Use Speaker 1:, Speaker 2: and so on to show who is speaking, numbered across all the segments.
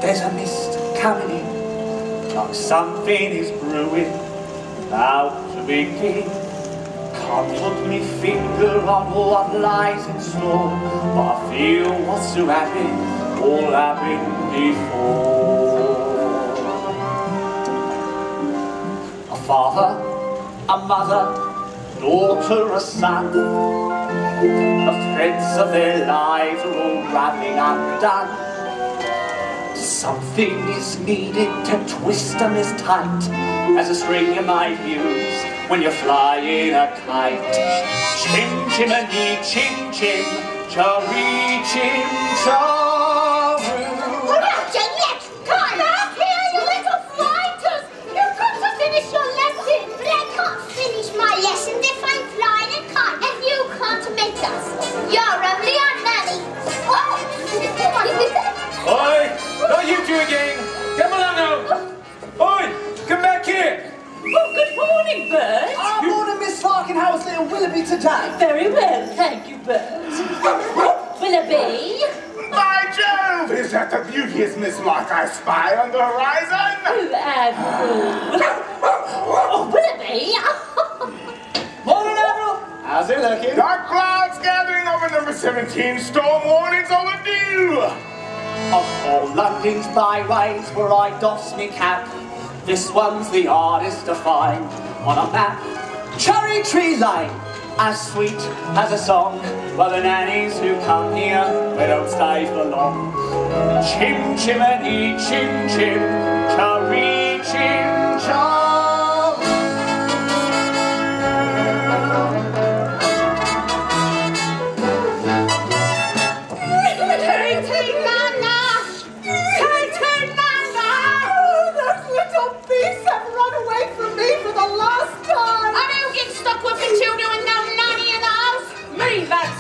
Speaker 1: There's a mist coming in, like something is brewing, about to begin. Can't put me finger on what lies in store, but I feel what's to happen, all happened before. A father, a mother, daughter, a son, the threads of their lives are all raveling undone. Something is needed to twist them as tight as a string you might use when you're flying a kite. Chim chimney, chim chim, choree chim choroo.
Speaker 2: Well, Jeanette, come back here, you little flighters! You've got to finish your lesson. But I can't finish my lesson if I'm flying a kite and you can't make us. You're only a nanny. Oh!
Speaker 3: Oi! Not you two again! Come along now! Oi! Come back here!
Speaker 4: Oh, good morning, Bert.
Speaker 1: Oh, morning, Miss Larkin. How was little Willoughby today?
Speaker 4: Very well, thank you, Bert. Willoughby?
Speaker 5: By Jove! Is that the beauteous Miss Lark I spy on the horizon?
Speaker 4: Oh, Admiral. Oh, Willoughby!
Speaker 1: Morning, Admiral. How's it looking?
Speaker 5: Dark clouds gathering over number 17. Storm warnings overdue.
Speaker 1: Of all London's byways where I doss me cap, this one's the hardest to find on a map. Cherry Tree Lane, as sweet as a song, but the nannies who come here, they don't stay for long. Chim chimney, chim chim, cherry chim chom.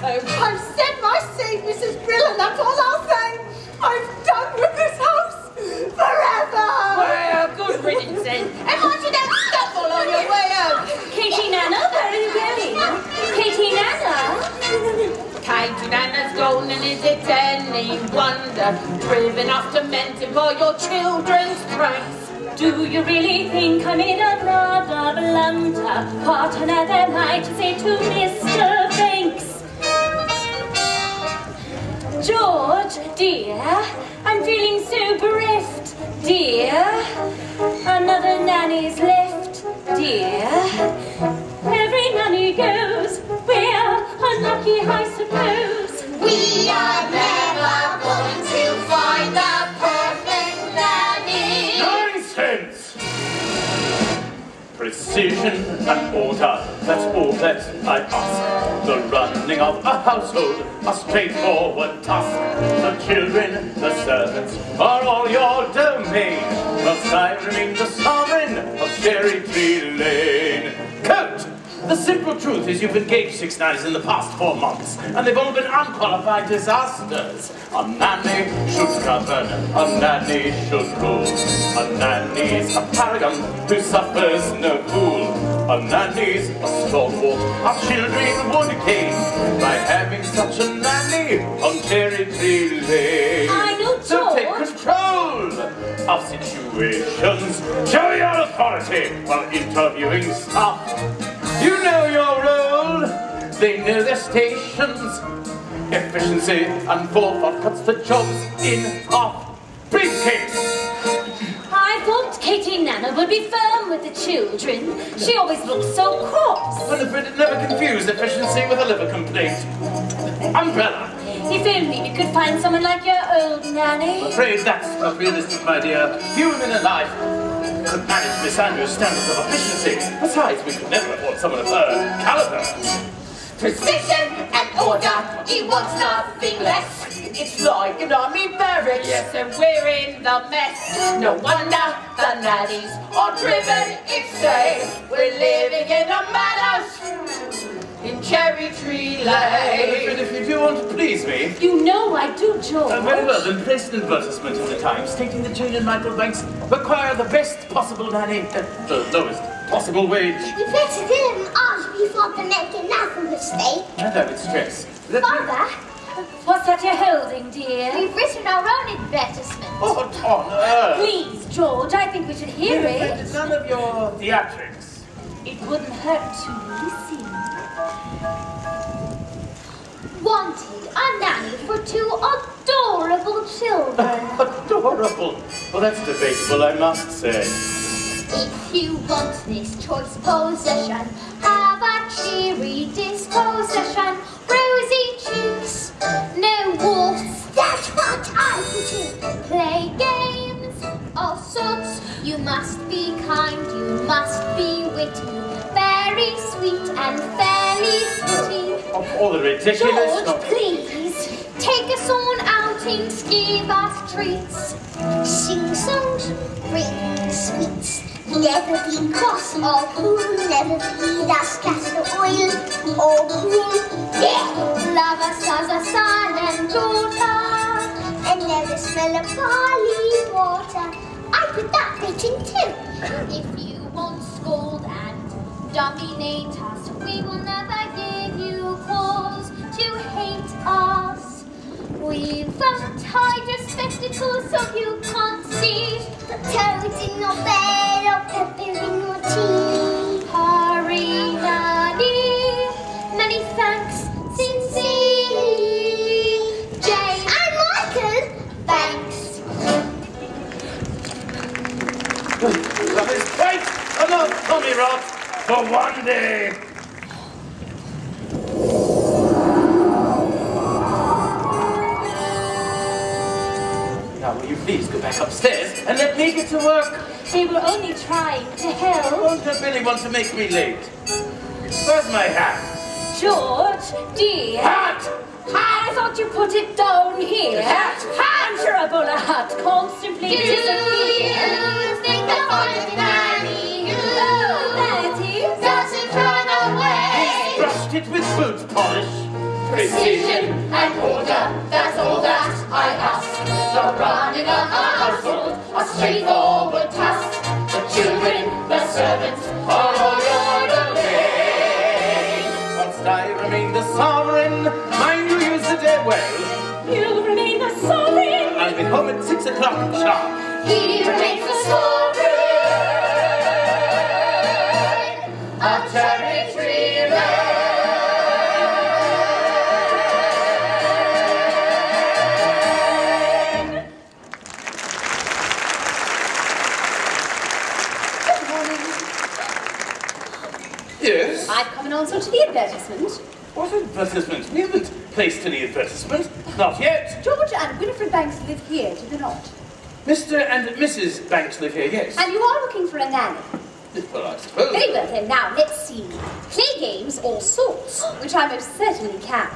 Speaker 2: I've said my say, Mrs. Brill, and that's all I'll say. I'm done with this house forever.
Speaker 4: Well, good riddance then.
Speaker 2: And mind you don't stumble on your way out.
Speaker 4: Katie Nana, where are you going? Katie Nana?
Speaker 6: Katie Nana's gone, and is it any wonder? Driven off to Menton for your children's price.
Speaker 4: Do you really think I made another blunder? What another night to say to Mr. Banks? George, dear, I'm feeling so bereft, dear. Another nanny's left, dear. Every nanny goes, we're unlucky, I suppose.
Speaker 2: We are never going to find the perfect nanny.
Speaker 3: Nonsense! Precision and order, that's all that I ask. The running of a household, a straightforward task. The children, the servants, are all your domain. Whilst I remain the sovereign of Cherry Tree Lane. Coat! The simple truth is you've engaged 6 nannies in the past 4 months, and they've all been unqualified disasters. A nanny should govern, a nanny should rule. A nanny's a paragon who suffers no fool. A nanny's a stalwart our children would gain by having such a nanny on Cherry Tree Lane.
Speaker 4: I know, George.
Speaker 3: So take control of situations. Show your authority while interviewing staff. You know your role, they know their stations. Efficiency and forethought cuts the jobs in half. briefcase.
Speaker 4: I thought Katie Nana would be firm with the children. She always looks so cross.
Speaker 3: Well, afraid it never confused efficiency with a liver complaint. Umbrella.
Speaker 4: If only we could find someone like your old nanny.
Speaker 3: I'm afraid that's not realistic, my dear. Few women alive could manage Miss Andrews' standards of efficiency. Besides, we could never afford someone of her caliber.
Speaker 6: Precision and order, he wants nothing less. It's like an army barracks. Yes, and we're in the mess. No wonder the nannies are driven insane. We're living in a madhouse in Cherry Tree Lane.
Speaker 3: But if you do want to please me...
Speaker 4: You know I do, George.
Speaker 3: Very well, then place an advertisement in the Times stating that Jane and Michael Banks require the best possible nanny at the lowest possible wage.
Speaker 2: We better get him out before they make another mistake.
Speaker 3: I know it's stress.
Speaker 2: Father,
Speaker 4: What's that you're holding, dear?
Speaker 2: we've written our own advertisement.
Speaker 3: What on earth?
Speaker 4: Please, George, I think we should hear it.
Speaker 3: None of your theatrics.
Speaker 4: It wouldn't hurt to listen.
Speaker 2: Wanted a nanny for 2 adorable children.
Speaker 3: Adorable. Well, that's debatable, I must say.
Speaker 2: If you want this choice possession, have a cheery disposition, rosy cheeks, no warts. That's what I would do. Play games of sorts. You must be kind, you must be witty, very sweet and fairly pretty.
Speaker 3: Of all the ridiculous...
Speaker 2: George, please, take us on outings, give us treats. Sing songs, bring sweets. Never be cross or cruel, never feed us castor oil or gruel. Yeah. Love us as a son and daughter, and never smell of barley water. I put that bit in too. If you want scold and dominate us, we will never give you cause to hate us. We've tied your spectacles so you can't see. Toads in your bed or pepper in your tea. Hurry, Nanny, many thanks sincerely. Jane and Michael, thanks.
Speaker 3: That is quite enough Tommy rot for one day. Now, will you please go back upstairs and let me get to work?
Speaker 4: They were only trying to help.
Speaker 3: Won't you really want to make me late? Where's my hat?
Speaker 4: George, dear.
Speaker 3: Hat!
Speaker 4: I thought you put it down here.
Speaker 3: Hat!
Speaker 4: I'm sure a bowler hat constantly
Speaker 2: Do
Speaker 4: disappears.
Speaker 2: you think the fun nanny
Speaker 4: That is.
Speaker 2: doesn't run away?
Speaker 3: Brushed it with boot polish.
Speaker 6: Precision and order, that's all that I ask. The running of a household, a straightforward task. The children, the servants, are all your domain.
Speaker 3: Whilst I remain the sovereign, mind you use the day well.
Speaker 4: You remain the sovereign.
Speaker 3: I'll be home at 6 o'clock sharp.
Speaker 6: He remains the sovereign of Cherry Tree Lane.
Speaker 3: Yes?
Speaker 7: I've come in answer to the advertisement.
Speaker 3: What advertisement? We haven't placed any advertisement. Not yet.
Speaker 7: George and Winifred Banks live here, do they not?
Speaker 3: Mr. and Mrs. Banks live here, yes.
Speaker 7: And you are looking for a nanny.
Speaker 3: Well, I suppose.
Speaker 7: Very well then, now let's see. Play games, all sorts, which I most certainly can.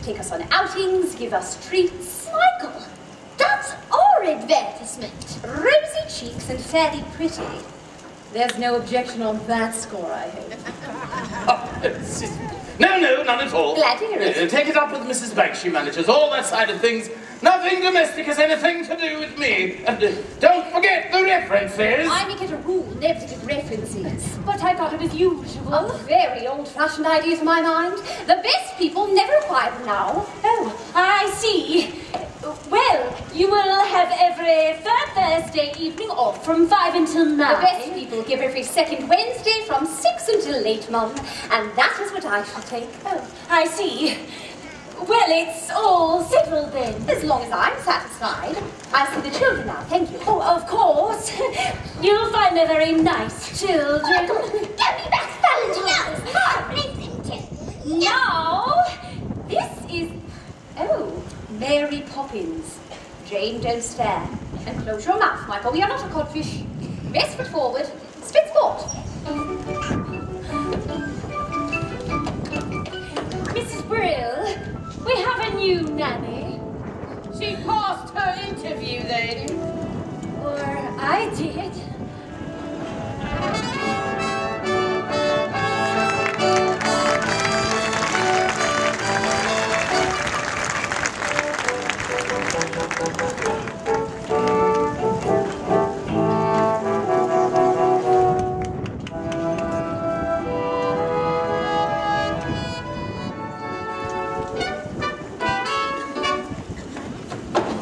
Speaker 7: Take us on outings, give us treats.
Speaker 2: Michael, that's our advertisement.
Speaker 7: Rosy cheeks and fairly pretty. There's no objection on that score, I hope.
Speaker 3: No, none at all.
Speaker 7: Glad to hear it.
Speaker 3: Take it up with Mrs. Banks. She manages all that side of things. Nothing domestic has anything to do with me. And don't forget the references.
Speaker 7: I make it a rule never to give references.
Speaker 4: But I thought it was usual.
Speaker 7: A very old-fashioned idea to my mind. The best people never require them now.
Speaker 4: Oh, I see. Well, you will have every third Thursday evening off from 5 until 9.
Speaker 7: The best people give every second Wednesday from 6 until late, Mum. And that is what I shall take.
Speaker 4: Oh, I see. Well, it's all settled then.
Speaker 7: As long as I'm satisfied. I'll see the children now, thank you.
Speaker 4: Oh, of course. You'll find they're very nice children.
Speaker 2: Get me back, Valentine! No, listen to
Speaker 7: No! This is... Oh, Mary Poppins. Jane, don't stare. And close your mouth, Michael. We are not a codfish. Best foot forward. Spit sport.
Speaker 4: Mrs. Brill, we have a new nanny.
Speaker 6: She passed her interview then.
Speaker 4: Or I did.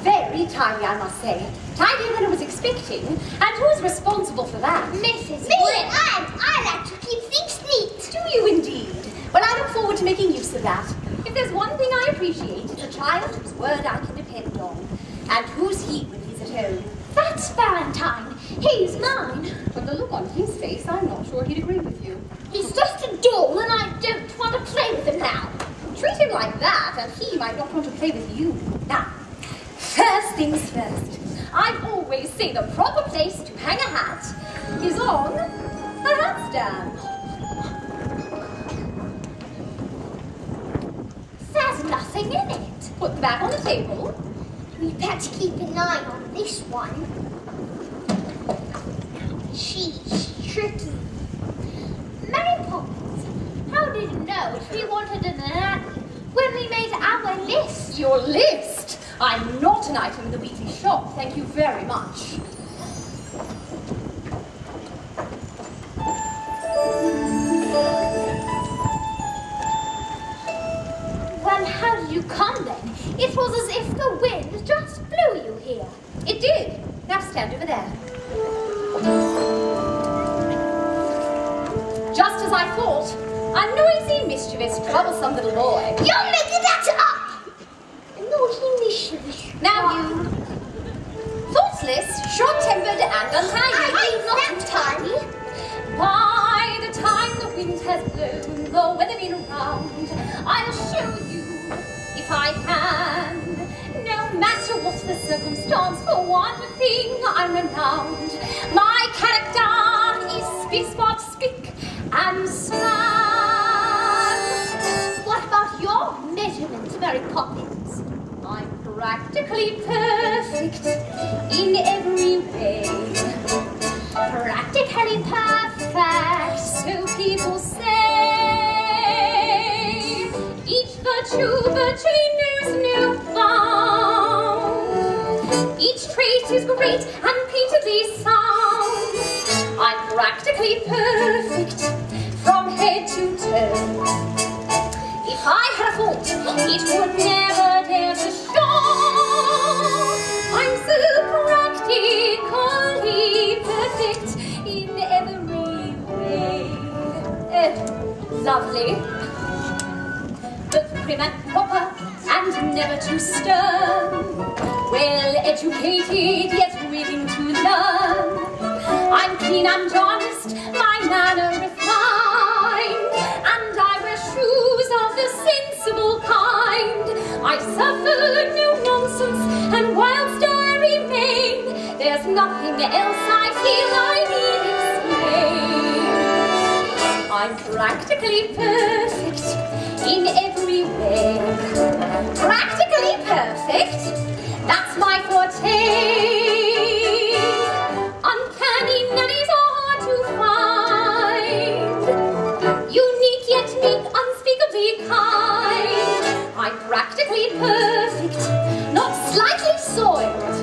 Speaker 7: Very tidy, I must say. Tidier than I was expecting. And who's responsible for that?
Speaker 2: Mrs. Brill. I like to keep things neat.
Speaker 7: Do you indeed? Well, I look forward to making use of that. If there's one thing I appreciate, it's a child whose word I can depend on. And who's he when he's at home?
Speaker 2: That's Valentine. He's mine.
Speaker 7: From the look on his face, I'm not sure he'd agree with you.
Speaker 2: He's just a doll and I don't want to play with him now.
Speaker 7: Treat him like that, and he might not want to play with you. Now, first things first. I've always seen the proper place to hang a hat is on a hat stand.
Speaker 2: There's nothing in it.
Speaker 7: Put the bag on the table.
Speaker 2: We better keep an eye on this one. She's tricky. Mary Poppins, how did you know if we wanted a nanny when we made our list?
Speaker 7: Your list? I'm not an item in the weekly shop, thank you very much.
Speaker 2: Well, how did you come then? It was as if the wind just blew you here.
Speaker 7: It did. Now stand over there. Just as I thought. A noisy, mischievous, troublesome little boy.
Speaker 2: You're making that up! Naughty mischievous.
Speaker 7: Now you. Thoughtless, short-tempered, and untidy.
Speaker 2: I'm not untidy.
Speaker 7: By the time the wind has blown, the weather been around, I'll show you, if I can. No matter what the circumstance, for one thing I'm renowned. My character is spick, spot, spick, and span.
Speaker 2: What about your measurements, Mary Poppins?
Speaker 7: I'm practically perfect in every way.
Speaker 2: Practically perfect.
Speaker 7: So people say. Each virtue virtually knows no bound. Each trait is great and painfully sound. I'm practically perfect from head to toe. If I had a fault, it would never dare to show. I'm so practically perfect in every way. Lovely, but prim and proper and never too stern. Well educated yet willing to learn. I'm clean and honest, my manner refined, and I wear shoes of the sensible kind. I suffer no nonsense, and whilst I remain, there's nothing else I feel I need explain. I'm practically perfect in every way. Practically perfect, that's my forte. Uncanny nannies are hard to find. Unique yet meek, unspeakably kind. I'm practically perfect, not slightly soiled.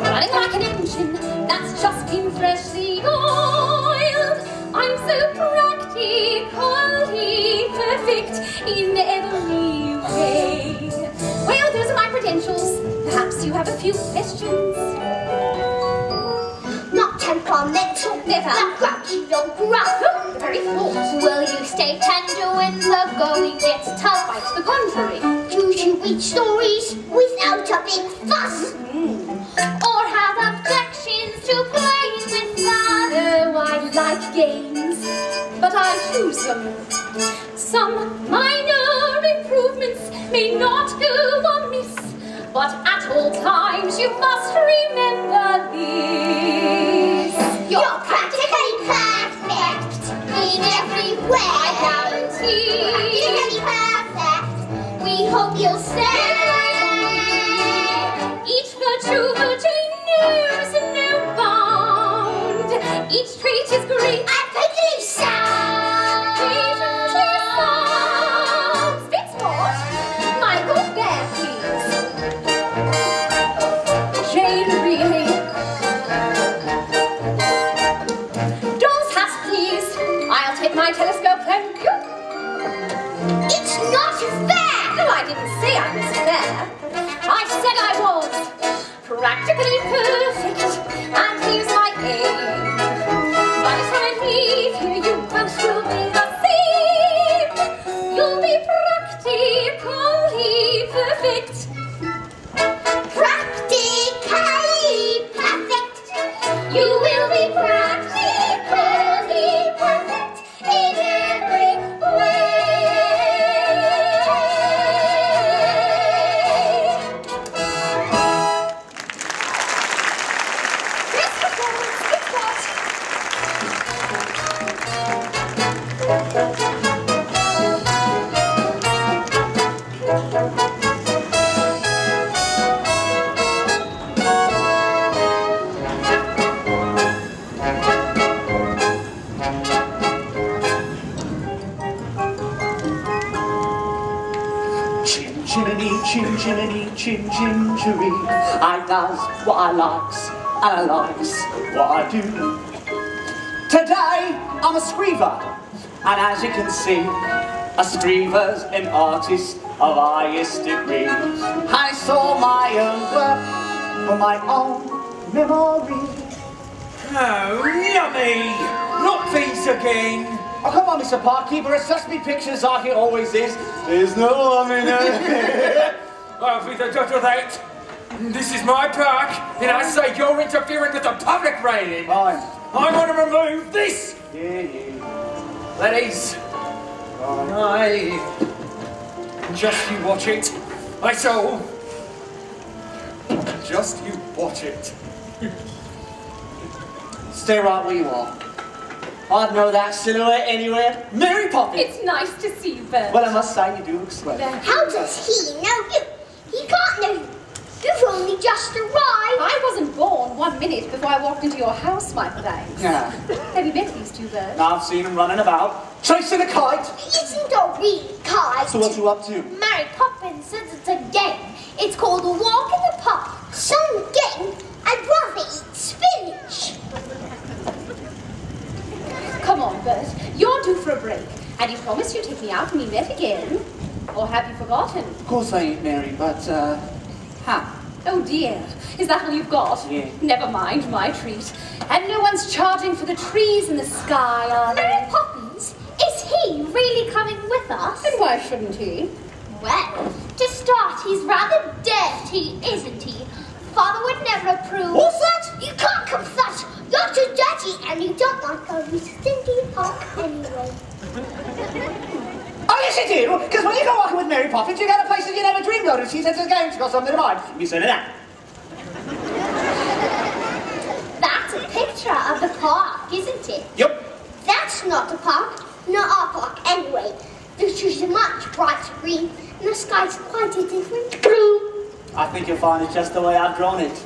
Speaker 7: Running like an engine that's just been freshly oiled. I'm so practically perfect in every way. Well, those are my credentials. Perhaps you have a few questions.
Speaker 2: Not temperamental.
Speaker 7: Never.
Speaker 2: Not grouchy or gruff.
Speaker 7: The very thought.
Speaker 2: Will you stay tender when the going gets tough?
Speaker 7: Quite the contrary.
Speaker 2: to read stories without a big fuss. Or have objections to playing with us.
Speaker 7: Oh, I like games, but I choose them. Some minor improvements may not go amiss, but at all times you must remember this.
Speaker 2: You're practically perfect in every way. I guarantee. Practically perfect. We hope you'll stay.
Speaker 7: Each virtue knows no bound. Each trait is great
Speaker 2: and particularly sound.
Speaker 7: Patiently sound. Fitzward, Michael, there, please. Jane, really. Doll's hat, please. I'll take my telescope, thank you.
Speaker 2: It's not fair.
Speaker 7: No, I didn't say I was fair. I said I was practically perfect, and here's my aim. By the time I leave here, you both will be the same. You'll be practically perfect.
Speaker 2: Practically perfect.
Speaker 7: You will be practically perfect in every way.
Speaker 1: Chin gingery. I does what I likes, and I likes what I do. Today I'm a screever, and as you can see, a screever's an artist of highest degree. I saw my own work for my own memory.
Speaker 8: Oh, yummy! Not these again!
Speaker 1: Oh, come on, Mr. Parkkeeper, it's just me pictures like it always is. There's no one in it.
Speaker 8: Well, with the judge of that, this is my park, and I say you're interfering with the public railing.
Speaker 1: Fine.
Speaker 8: I want to remove this!
Speaker 1: Yeah.
Speaker 8: Ladies,
Speaker 1: Fine.
Speaker 8: just you watch it. I saw. Just you watch it.
Speaker 1: Stay right where you are. I'd know that silhouette anywhere. Mary Poppins!
Speaker 7: It's nice to see you, Bert.
Speaker 1: Well, I must say, you do look swell.
Speaker 2: How does he know you? He can't know you. You've only just arrived.
Speaker 7: I wasn't born 1 minute before I walked into your house, my thanks.
Speaker 1: Yeah.
Speaker 7: Have you met these two birds?
Speaker 1: Now I've seen him running about, chasing a kite.
Speaker 2: It isn't a real kite.
Speaker 1: So what you up to?
Speaker 2: Mary Poppins says it's a game. It's called a walk in the park. Some game. I'd rather eat spinach.
Speaker 7: Come on, Bert. You're due for a break. And you promised you'd take me out and we met again. Or have you forgotten?
Speaker 1: Of course I ain't Mary, but,
Speaker 7: Oh dear. Is that all you've got?
Speaker 1: Yeah.
Speaker 7: Never mind, my treat. And no one's charging for the trees in the sky, are they?
Speaker 2: Mary Poppins, is he really coming with us?
Speaker 7: Then why shouldn't he?
Speaker 2: Well, to start, he's rather dirty, isn't he? Father would never approve.
Speaker 1: What's that?
Speaker 2: You can't confess. You're too dirty and you don't like going to Stinky Park anyway.
Speaker 1: Oh, yes you do, because when you go walking with Mary Poppins, you go to places you never dreamed of, and she says there's going to got something in mind. You say that.
Speaker 2: That's a picture of the park, isn't it?
Speaker 1: Yep.
Speaker 2: That's not a park. Not our park anyway. The trees are much brighter green and the sky's quite a different blue.
Speaker 1: I think you'll find it just the way I've drawn it.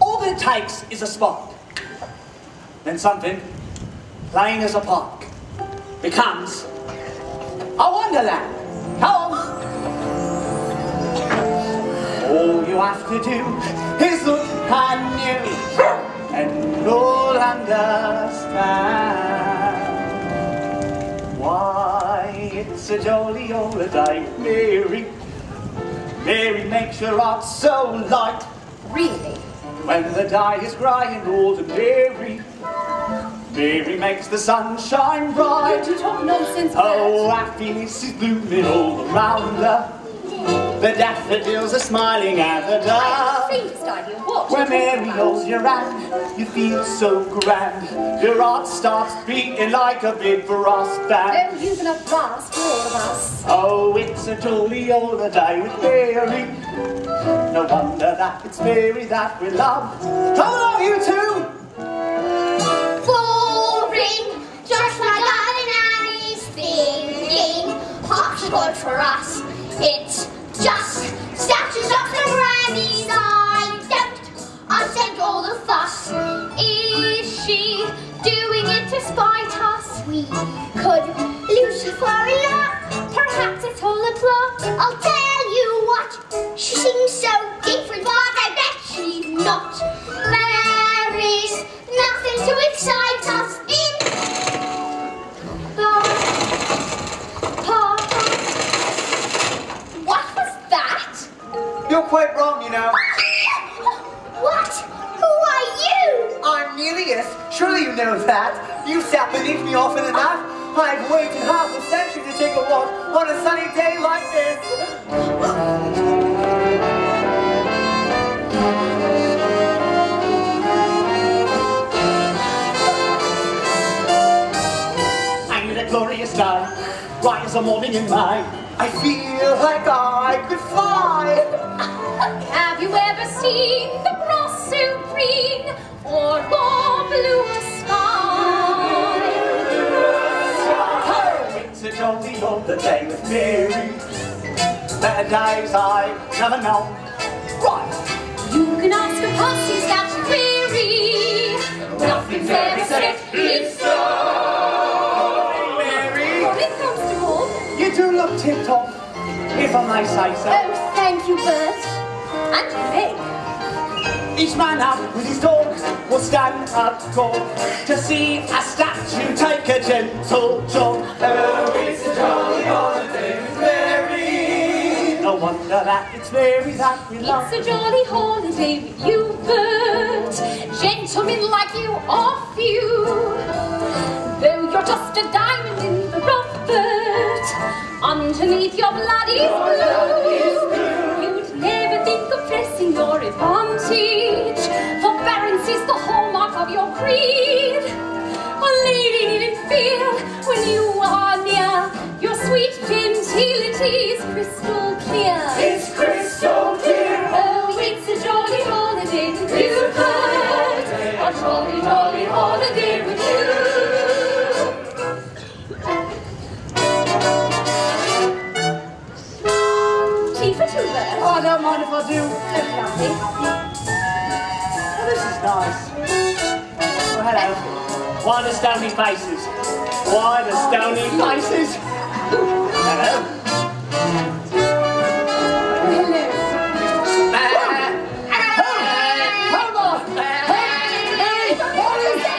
Speaker 1: All that it takes is a spark. Then something, plain as a park, becomes a wonderland. Come on. All you have to do is look and you, and you'll understand why it's a jolly old day. Mary, Mary makes your heart so light.
Speaker 7: Really?
Speaker 1: When the dye is grey and ordinary, Mary makes the sun shine bright.
Speaker 7: You talk nonsense,
Speaker 1: Oh, happiness is blooming all around her. The daffodils are smiling at the dawn.
Speaker 7: Faintest idea what?
Speaker 1: When Mary holds your hand, you feel so grand. Your heart starts beating like a big brass band.
Speaker 7: Oh, you've enough brass for all of us.
Speaker 1: Oh, it's a jolly holiday with Mary. No wonder that it's Mary that we love. Come along, you two!
Speaker 2: Boring, just like Darling Annie's thinking. Pop's good for us. It's just statues of the grannies. I sent all the fuss. Is she doing it to spite us? We could lose her for a lot. Perhaps it's all a plot. I'll tell you what, she seems so different, but I bet she's not. There is nothing to excite us in the park. What was that?
Speaker 9: You're quite wrong, you know.
Speaker 2: What? Who are you?
Speaker 9: I'm Nelius. Surely you know that. You sat beneath me often enough. I've waited half a century to take a walk on a sunny day like this.
Speaker 1: Ain't it a glorious night? Bright as a morning in May.
Speaker 9: I feel like I could fly.
Speaker 7: Have you ever seen the grass so green or more blue sky?
Speaker 1: Oh, it's a jolly holiday with Mary. Better days I've never known. Right.
Speaker 7: You can ask a passing statuary. Nothing's ever set in stone.
Speaker 1: Mary,
Speaker 7: Morning, Constable.
Speaker 1: you do look tip-top, if I may say so.
Speaker 7: Oh, thank you, Bert. And Meg.
Speaker 1: Each man out with his dogs will stand up tall to see a statue take a gentle jog. Oh, it's a jolly holiday with Mary. No wonder that it's Mary that we love.
Speaker 7: It's a jolly holiday with you, Bert. Gentlemen like you are few. Though you're just a diamond in the rough, Bert, underneath your blood is blue. You'd never think of pressing your advantage. Forbearance is the hallmark of your creed. A lady needn't fear when you are near. Your sweet gentility is crystal clear.
Speaker 1: It's crystal clear.
Speaker 7: Oh, it's a jolly holiday with you, Bert. A jolly, jolly holiday with you. Tea for two, Bert.
Speaker 1: Oh, I don't mind if I do.
Speaker 7: Lovely.
Speaker 1: Oh, this is nice. Oh, hello. Why the stony faces? Why the stony faces? Hello.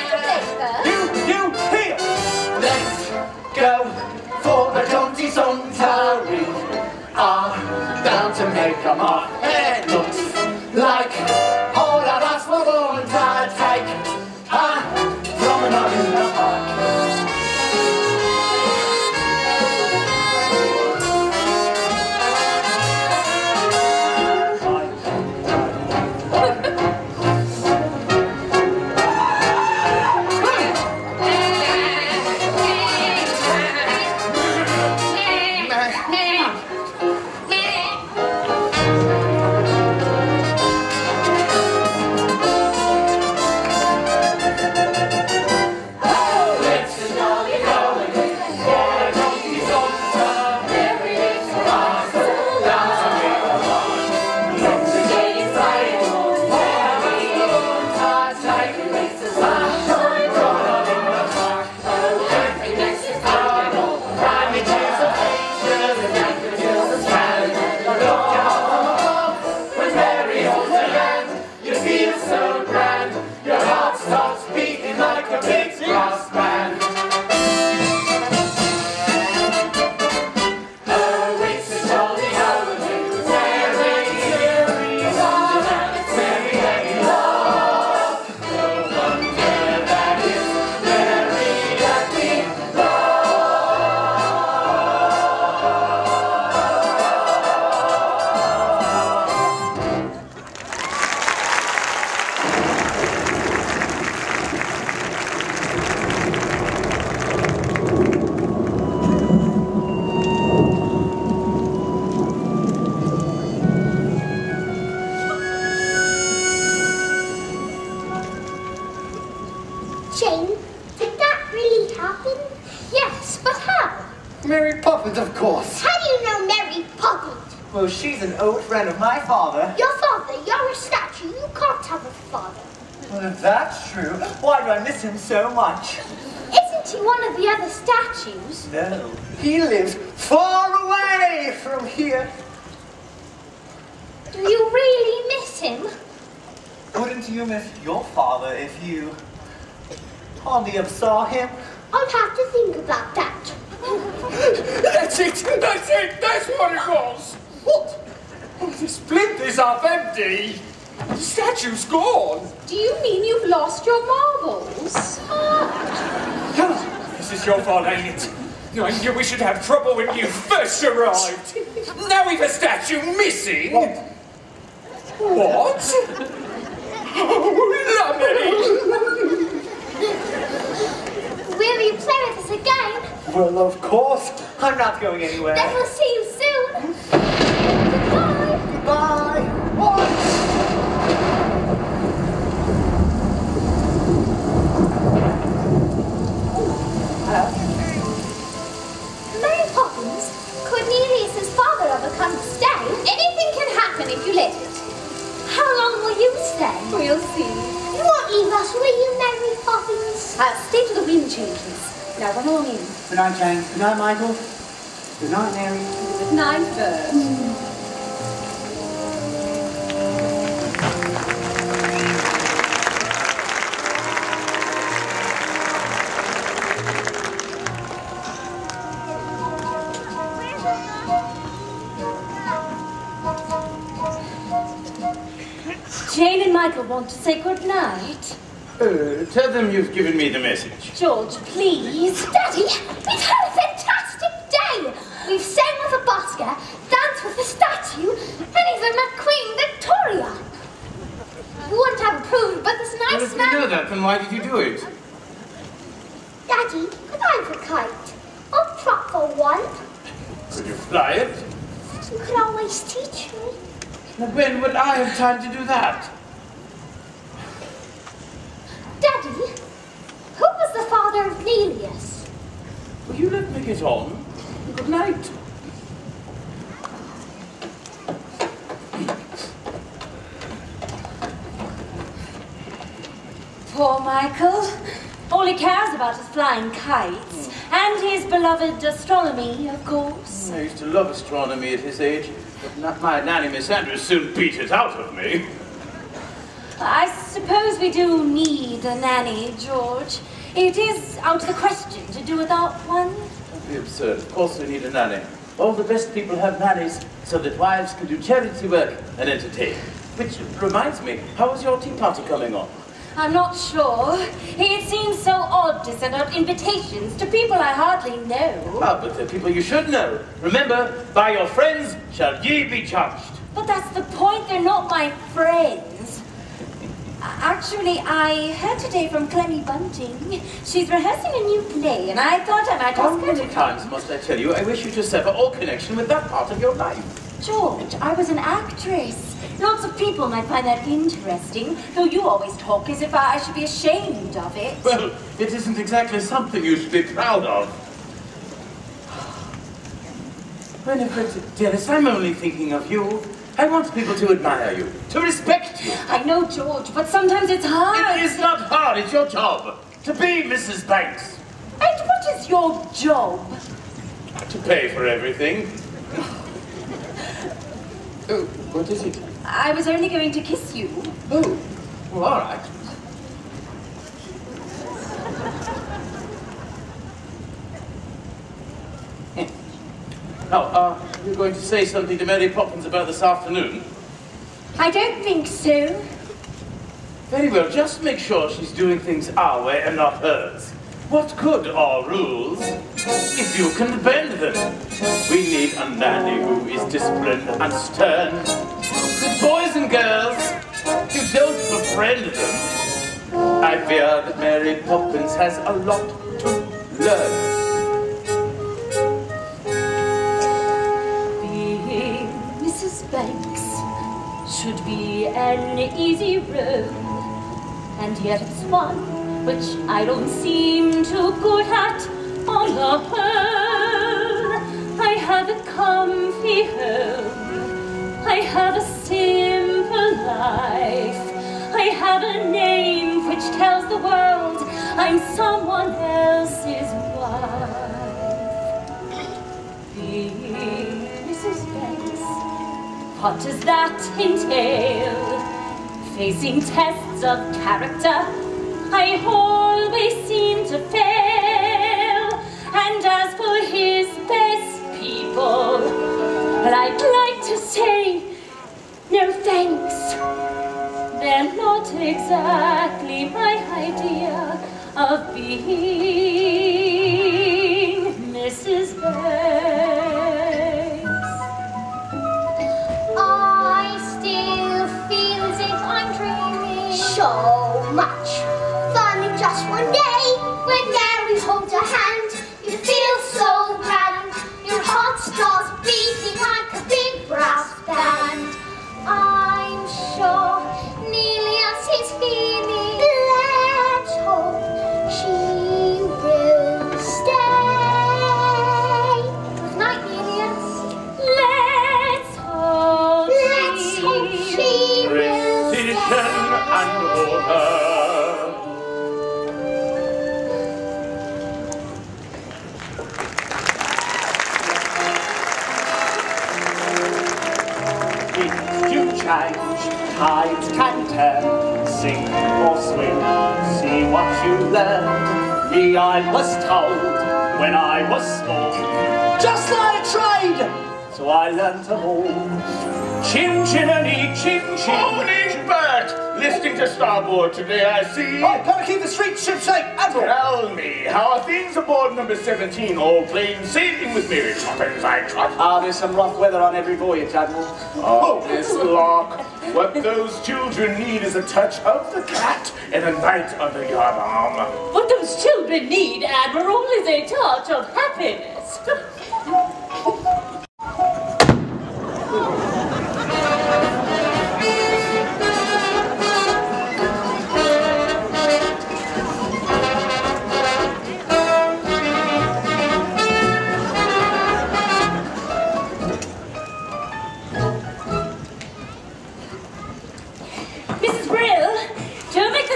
Speaker 1: You here! Let's go for the jaunty Sontary. Down to make a mark. It looks like all of us were born to take a promenade in the park.
Speaker 9: Mary Poppins, of course.
Speaker 2: How do you know Mary Poppins?
Speaker 9: Well, she's an old friend of my father.
Speaker 2: Your father, you're a statue. You can't have a father.
Speaker 9: Well, if that's true, why do I miss him so much?
Speaker 2: Isn't he one of the other statues?
Speaker 9: No, he lives far away from here.
Speaker 2: Do you really miss him?
Speaker 9: Wouldn't you miss your father if you hardly ever saw him?
Speaker 2: I'll have to think about that.
Speaker 8: That's it! That's it! That's what it was! What? Oh, the splinters are empty! The statue's gone!
Speaker 4: Do you mean you've lost your marbles?
Speaker 8: Come on! This is your fault, ain't it? I knew we should have trouble when you first arrived! Now we've a statue missing! What? Oh, lovely!
Speaker 2: Will you play with us again?
Speaker 9: Well, of course. I'm not going anywhere.
Speaker 2: Then we'll see you soon. Goodbye.
Speaker 9: Goodbye. What?
Speaker 2: Mary Poppins, Cornelius's father ever come to stay? Anything can happen if you let it. How long will you stay?
Speaker 4: We'll see.
Speaker 2: You won't leave us, will you, Mary Poppins?
Speaker 4: Stay till the wind changes. Now run along in.
Speaker 9: Good night, Jane. Good night, Michael. Good night, Mary.
Speaker 4: Good night first.
Speaker 7: Jane and Michael want to say good night.
Speaker 3: Tell them you've given me the message.
Speaker 7: George, please.
Speaker 2: Daddy, we've had a fantastic day. We've sang with the busker, danced with the statue, and even met Queen Victoria. You wouldn't have approved, but this
Speaker 3: Well,
Speaker 2: nice
Speaker 3: if you
Speaker 2: man...
Speaker 3: know that, then why did you do it?
Speaker 2: Daddy, could I have a kite? I'll trot for one.
Speaker 3: Could you fly it?
Speaker 2: You could always teach me.
Speaker 3: Now, when would I have time to do that?
Speaker 2: Daddy, who was the father of Nelius?
Speaker 3: Will you let me get on? Good night.
Speaker 7: Poor Michael. All he cares about is flying kites. And his beloved astronomy, of course.
Speaker 3: I used to love astronomy at his age, but not my nanny Miss Andrews soon beat it out of me.
Speaker 7: I suppose we do need a nanny, George. It is out of the question to do without one.
Speaker 3: Don't be absurd. Of course we need a nanny. All the best people have nannies so that wives can do charity work and entertain. Which reminds me, how is your tea party coming on?
Speaker 7: I'm not sure. It seems so odd to send out invitations to people I hardly know.
Speaker 3: Ah, but they're people you should know. Remember, by your friends shall ye be judged.
Speaker 7: But that's the point, they're not my friends. Actually, I heard today from Clemmy Bunting. She's rehearsing a new play, and I thought I might
Speaker 3: How
Speaker 7: ask her
Speaker 3: many
Speaker 7: to
Speaker 3: times must I tell you, I wish you to sever all connection with that part of your life?
Speaker 7: George, I was an actress. Lots of people might find that interesting, though you always talk as if I should be ashamed of it.
Speaker 3: Well, it isn't exactly something you should be proud of. Winifred, dearest, I'm only thinking of you. I want people to admire you, to respect you.
Speaker 7: I know, George, but sometimes it's hard.
Speaker 3: It is not hard, it's your job to be Mrs. Banks.
Speaker 7: And what is your job?
Speaker 3: To pay for everything. Oh, what is it?
Speaker 7: I was only going to kiss you.
Speaker 3: Oh, well, all right. Now, you're going to say something to Mary Poppins about this afternoon?
Speaker 7: I don't think so.
Speaker 3: Very well, just make sure she's doing things our way and not hers. What good are rules if you can bend them? We need a nanny who is disciplined and stern. With boys and girls, you don't befriend them. I fear that Mary Poppins has a lot to learn.
Speaker 7: Being Mrs. Banks should be an easy road, and yet it's one which I don't seem too good at on the whole.
Speaker 4: have a comfy home. I have a simple life. I have a name which tells the world I'm someone else's wife. Being Mrs. Banks, what does that entail? Facing tests of character, I always seem to fail. And as for his best people, well, I'd like to say, no thanks. They're not exactly my idea of being Mrs. Banks.
Speaker 2: I still feel as if I'm dreaming. So much fun in just one day. When Mary holds your hand, you feel so grand. Your heart starts beating like a big brass band. I'm sure Nelius is feeling. Let's hope she will stay. Good night, Nelius.
Speaker 4: Let's hope
Speaker 2: She will
Speaker 3: Precision and order.
Speaker 1: Change, tides can turn, sink or swim, see what you learned. Me, I was told when I was small, just like trade, so I learned them all. Chim chimney, chim chim.
Speaker 5: Morning, Bert! Listening to starboard today, I see.
Speaker 1: Oh, gotta keep the street ship shape, Admiral.
Speaker 5: Tell me, how are things aboard number 17? All plain sailing with Mary Poppins, I trust.
Speaker 1: Ah, there's some rough weather on every voyage, Admiral.
Speaker 5: Oh, Miss Locke, what those children need is a touch of the cat and a night under your arm.
Speaker 6: What those children need, Admiral, is a touch of happiness.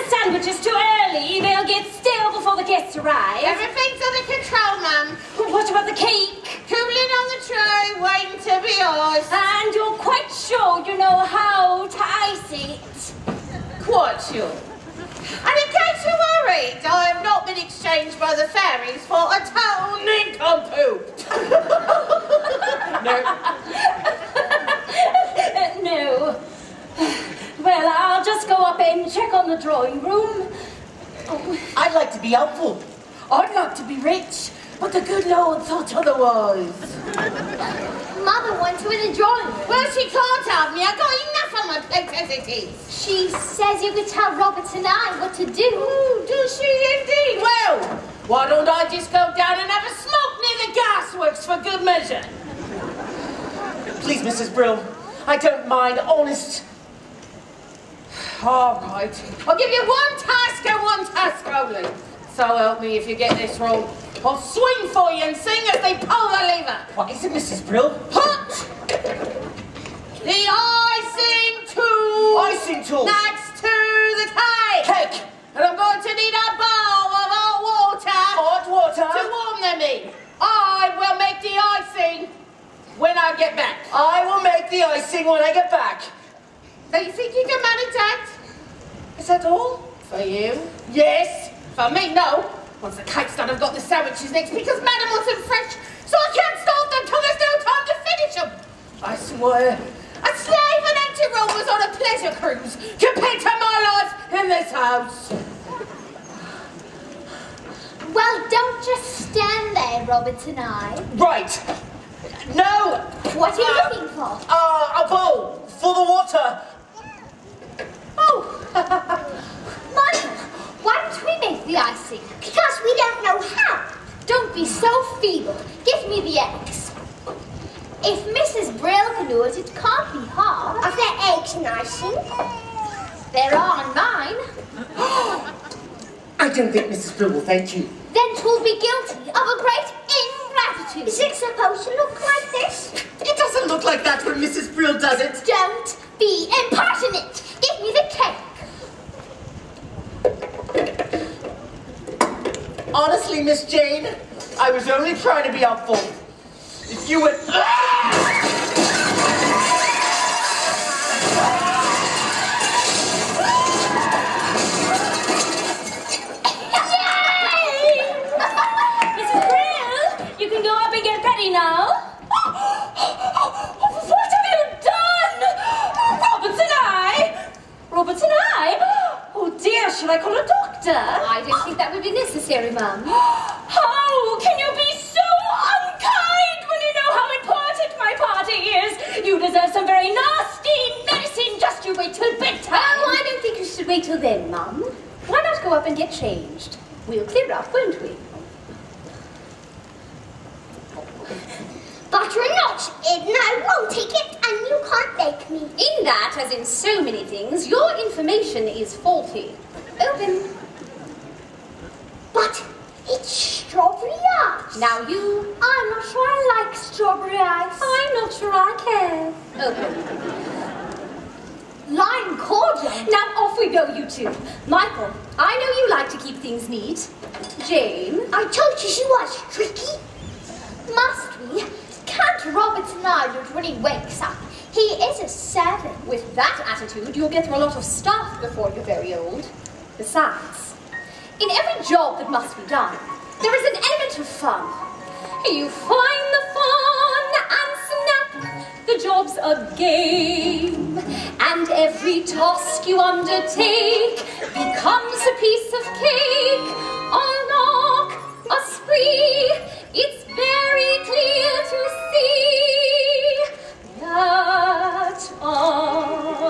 Speaker 4: Sandwiches too early. They'll get stale before the guests arrive.
Speaker 6: Everything's under control, Mum.
Speaker 4: What about the cake?
Speaker 6: Cooling on the tray, waiting to be iced.
Speaker 4: And you're quite sure you know how to ice it?
Speaker 6: Quite sure. And in case you're worried, I have not been exchanged by the fairies for a total nincompoop. No.
Speaker 4: No. Well, I'll just go up and check on the drawing room. Oh.
Speaker 6: I'd like to be helpful. I'd like to be rich, but the good Lord thought otherwise.
Speaker 2: Mother wants you in the drawing room.
Speaker 6: Well, she can't have me. I've got enough on my plate as it is.
Speaker 2: She says you could tell Robert and I what to do.
Speaker 6: Ooh, does she indeed? Well, why don't I just go down and have a smoke near the gasworks for good measure?
Speaker 10: Please, Mrs. Brill, I don't mind, honest.
Speaker 6: All right. I'll give you one task and one task only. So help me if you get this wrong. I'll swing for you and sing as they pull the lever.
Speaker 10: What is it, Mrs. Brill?
Speaker 6: Put the icing tool.
Speaker 10: Icing tool.
Speaker 6: Next to the cake.
Speaker 10: Cake.
Speaker 6: And I'm going to need a bowl of hot water.
Speaker 10: Hot water.
Speaker 6: To warm them in. I will make the icing when I get back.
Speaker 10: I will make the icing when I get back.
Speaker 6: Do you think you can manage that?
Speaker 10: Is that all?
Speaker 6: For you?
Speaker 10: Yes.
Speaker 6: For me, no. Once the cake's done, I've got the sandwiches next because Madam wants them fresh, so I can't start them till there's no time to finish them. I swear, a slave and empty room was on a pleasure cruise compared to my life in this house.
Speaker 2: Well, don't just stand there, Robert and I.
Speaker 10: Right. No.
Speaker 2: What are you looking for?
Speaker 10: A bowl for the water.
Speaker 2: Oh. Michael, why don't we make the icing? Because we don't know how. Don't be so feeble. Give me the eggs. If Mrs. Brill can do it, it can't be hard. Are there eggs in icing? There are in mine.
Speaker 10: I don't think Mrs. Brill will thank you.
Speaker 2: Then 'twill be guilty of a great ingratitude. to. Is it supposed to look like this?
Speaker 10: It doesn't look like that when Mrs. Brill does it.
Speaker 2: Don't be impertinent. Give me the cake.
Speaker 10: Honestly, Miss Jane, I was only trying to be helpful. If you would...
Speaker 4: Mrs. Brill, you can go up and get ready now. What have you done? Roberts and I? Roberts and I? Oh dear, shall I call a doctor?
Speaker 7: I don't think that would be necessary, Mum.
Speaker 4: How can you be so unkind when you know how important my party is? You deserve some very nasty medicine. Just you wait till bedtime.
Speaker 7: Oh, I don't think you should wait till then, Mum. Why not go up and get changed? We'll clear up, won't we?
Speaker 2: But you're not, Edna. I won't take it, and you can't make me.
Speaker 7: In that, as in so many things, your information is faulty. Open.
Speaker 2: But it's strawberry ice.
Speaker 7: Now you...
Speaker 2: I'm not sure I like strawberry ice.
Speaker 7: I'm not sure I care. Open.
Speaker 2: Lime cordial.
Speaker 7: Now off we go, you two. Michael, I know you like to keep things neat. Jane.
Speaker 2: I told you she was tricky. Must we? Count Roberts and I when he wakes up. He is a servant.
Speaker 7: With that attitude, you'll get through a lot of stuff before you're very old. Besides, in every job that must be done, there is an element of fun. You find the fun and snap. The job's a game. And every task you undertake becomes a piece of cake. A lark, a spree. It's very clear to see that a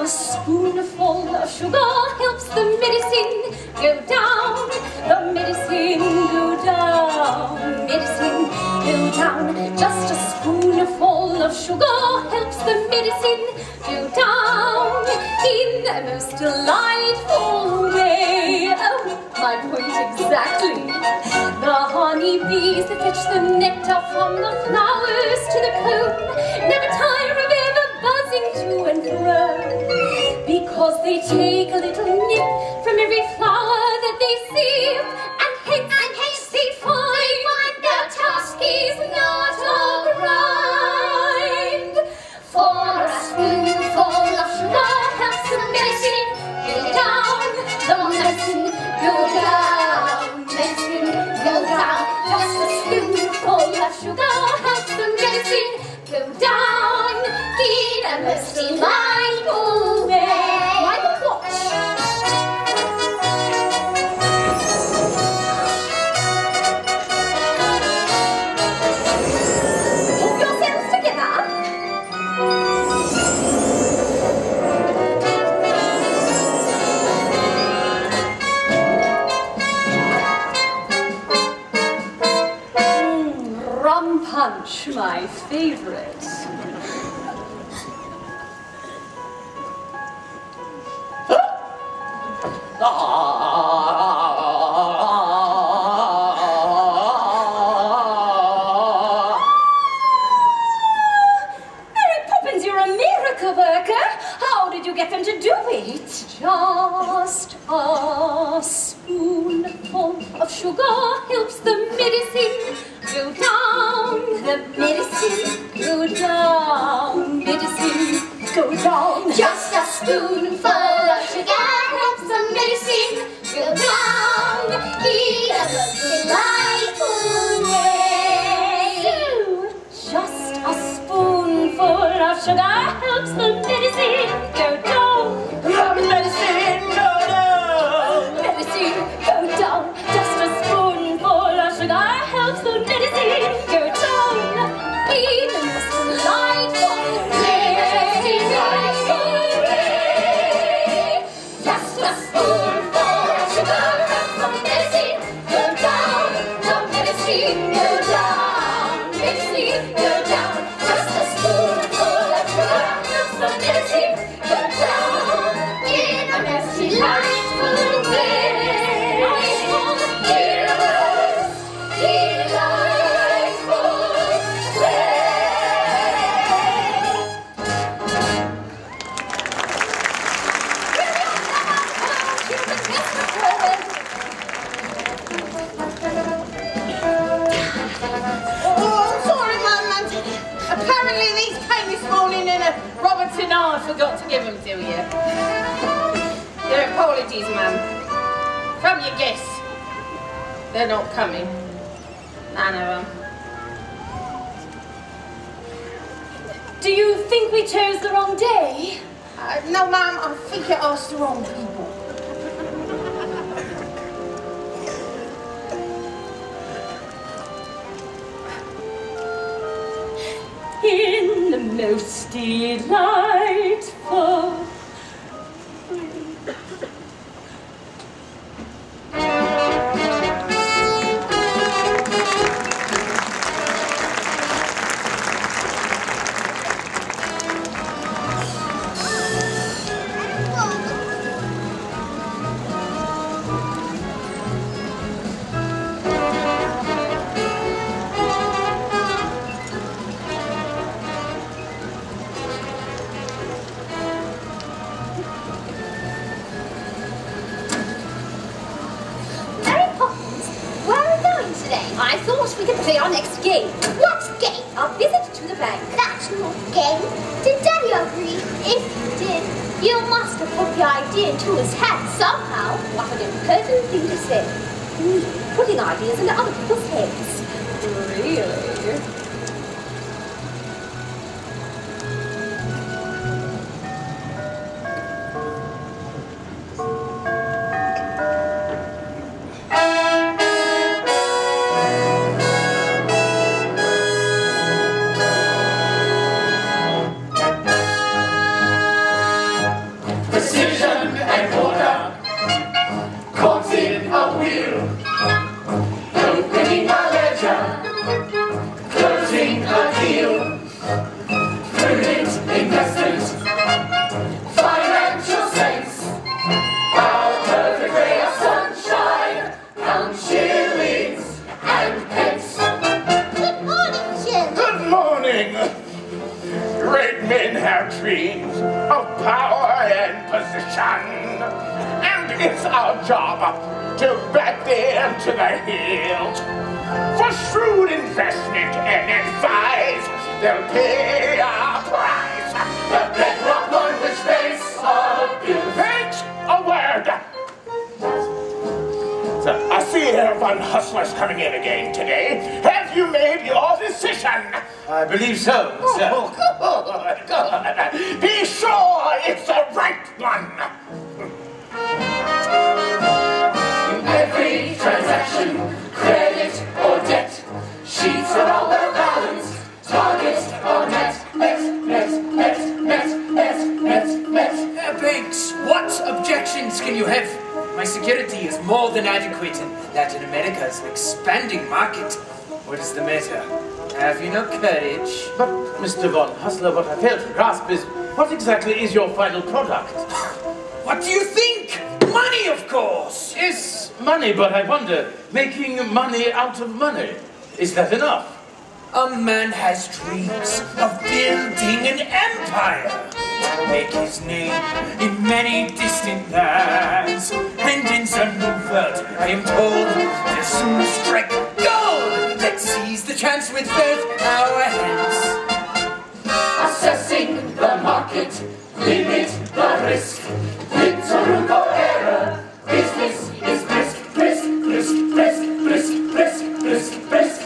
Speaker 7: spoonful of sugar helps the medicine go down. The medicine go down. Medicine go down. Just a spoonful of sugar helps the medicine go down in the most delightful way. Oh, my point exactly. The honeybees that fetch the nectar from the flowers to the comb never tire of ever buzzing to and fro, because they take a little nip from every flower that they see, and hence they find their task is not a grind. For a spoonful of sugar helps the medicine go down, the medicine go down, medicine go down. Just a spoonful of sugar helps the medicine go down in a most delightful way. Like a watch. Hold yourselves together. Rum punch, my favorite.
Speaker 4: Mary Poppins, you're a miracle worker. How did you get them to do it?
Speaker 7: Just a spoonful of sugar helps the medicine go down. The medicine go down. Medicine go down. Just a spoonful of sugar helps the medicine go down in a most delightful way.
Speaker 4: Just a spoonful of sugar helps the medicine go down.
Speaker 10: The medicine go down.
Speaker 4: Medicine go down. Just a spoonful of sugar helps the medicine go down.
Speaker 7: In the most delightful way.
Speaker 6: to know I forgot to give them to you. Their apologies, ma'am. From your guests. They're not coming. None of them.
Speaker 4: Do you think we chose the wrong day?
Speaker 6: No, ma'am, I think you asked the wrong people.
Speaker 4: In the most delightful.
Speaker 7: I thought we could play our next game.
Speaker 2: What game?
Speaker 7: Our visit to the bank.
Speaker 2: That's not a game. Did Daddy agree? If you did, you must have put the idea into his head somehow.
Speaker 7: What an impertinent thing to say. Me, putting ideas into other people's heads. Really?
Speaker 5: It's our job to back them to the hilt. For shrewd investment and advice, they'll pay a price. The bedrock on which base our bills. Thanks a word. So, I see Van Hustler's coming in again today. Have you made your decision?
Speaker 8: I believe so, sir.
Speaker 5: Oh, good. Be sure it's the right one.
Speaker 11: Every transaction, credit or debt, sheets are all well balanced, targets are met.
Speaker 8: Banks, what objections can you have? My security is more than adequate, and Latin America is an expanding market. What is the matter? Have you no courage?
Speaker 3: But, Mr. Von Hustler, what I fail to grasp is, what exactly is your final product?
Speaker 8: What do you think? Money, of course!
Speaker 3: Yes, money, but I wonder, making money out of money, is that enough?
Speaker 8: A man has dreams of building an empire. Make his name in many distant lands. And in some new world, I am told, they'll soon strike gold. Let's seize the chance with both our hands.
Speaker 11: Assessing the market, limit the risk. Little room for error. Business is brisk.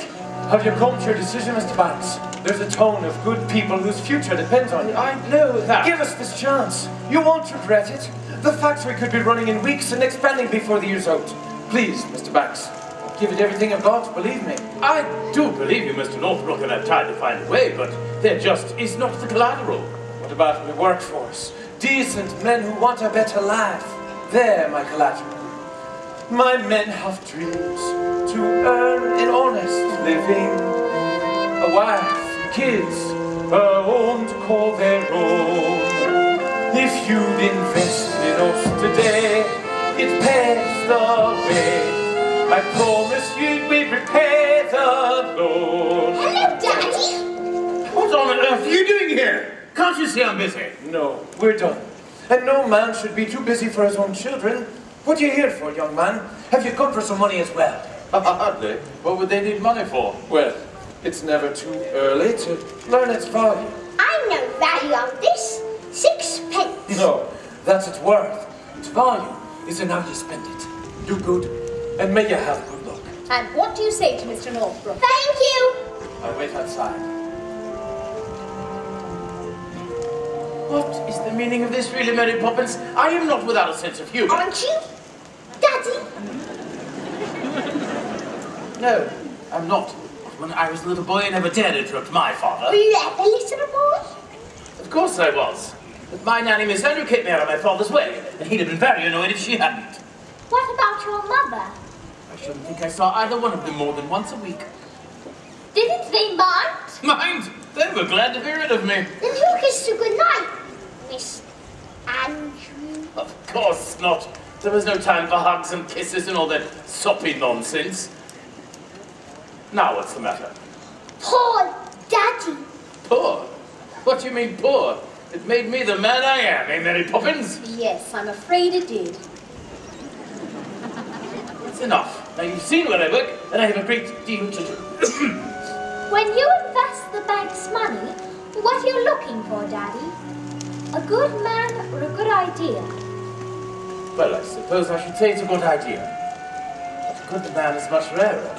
Speaker 12: Have you come to your decision, Mr. Banks? There's a tone of good people whose future depends on you.
Speaker 3: I know that.
Speaker 12: Give us this chance. You won't regret it. The factory could be running in weeks and expanding before the year's out. Please, Mr. Banks, give it everything you've got, believe me.
Speaker 3: I do believe you, Mr. Northbrook, and I've tried to find a way, but there just is not the collateral.
Speaker 12: What about the workforce? Decent men who want a better life. They're my collateral. My men have dreams to earn an honest living. A wife, kids, a home to call their own. If you'd invest in us today, it paves the way. I promise you we'd repay the loan.
Speaker 2: Hello, Daddy.
Speaker 3: What on earth are you doing here? Can't you see I'm busy?
Speaker 12: No, we're done. And no man should be too busy for his own children. What are you here for, young man? Have you come for some money as well?
Speaker 3: Hardly. What would they need money for?
Speaker 12: Well, it's never too early to learn its value.
Speaker 2: I know value of this.
Speaker 12: No, that's its worth. Its value is in how you spend it. Do good, and may you have good luck.
Speaker 7: And what do you say to Mr. Northbrook?
Speaker 2: Thank you.
Speaker 12: I'll wait outside.
Speaker 3: What is the meaning of this, really, Mary Poppins? I am not without a sense of humor.
Speaker 2: Aren't you, Daddy?
Speaker 3: No, I'm not. When I was a little boy, I never dared interrupt my father.
Speaker 2: Were you ever little boy?
Speaker 3: Of course I was. But my nanny Miss Andrew kept me out of my father's way, and he'd have been very annoyed if she hadn't.
Speaker 2: What about your mother?
Speaker 3: I shouldn't think I saw either one of them more than once a week.
Speaker 2: Didn't they mind?
Speaker 3: Mind? They were glad to be rid of me.
Speaker 2: Then you kissed her goodnight, Miss Andrew.
Speaker 3: Of course not. There was no time for hugs and kisses and all that soppy nonsense. Now what's the matter?
Speaker 2: Poor Daddy.
Speaker 3: Poor? What do you mean poor? It made me the man I am, eh, Mary Poppins?
Speaker 7: Yes, I'm afraid it did.
Speaker 3: That's enough. Now you've seen where I work, and I have a great deal to do.
Speaker 2: When you invest the bank's money, what are you looking for, Daddy? A good man or a good idea?
Speaker 3: Well, I suppose I should say it's a good idea. But a good man is much rarer,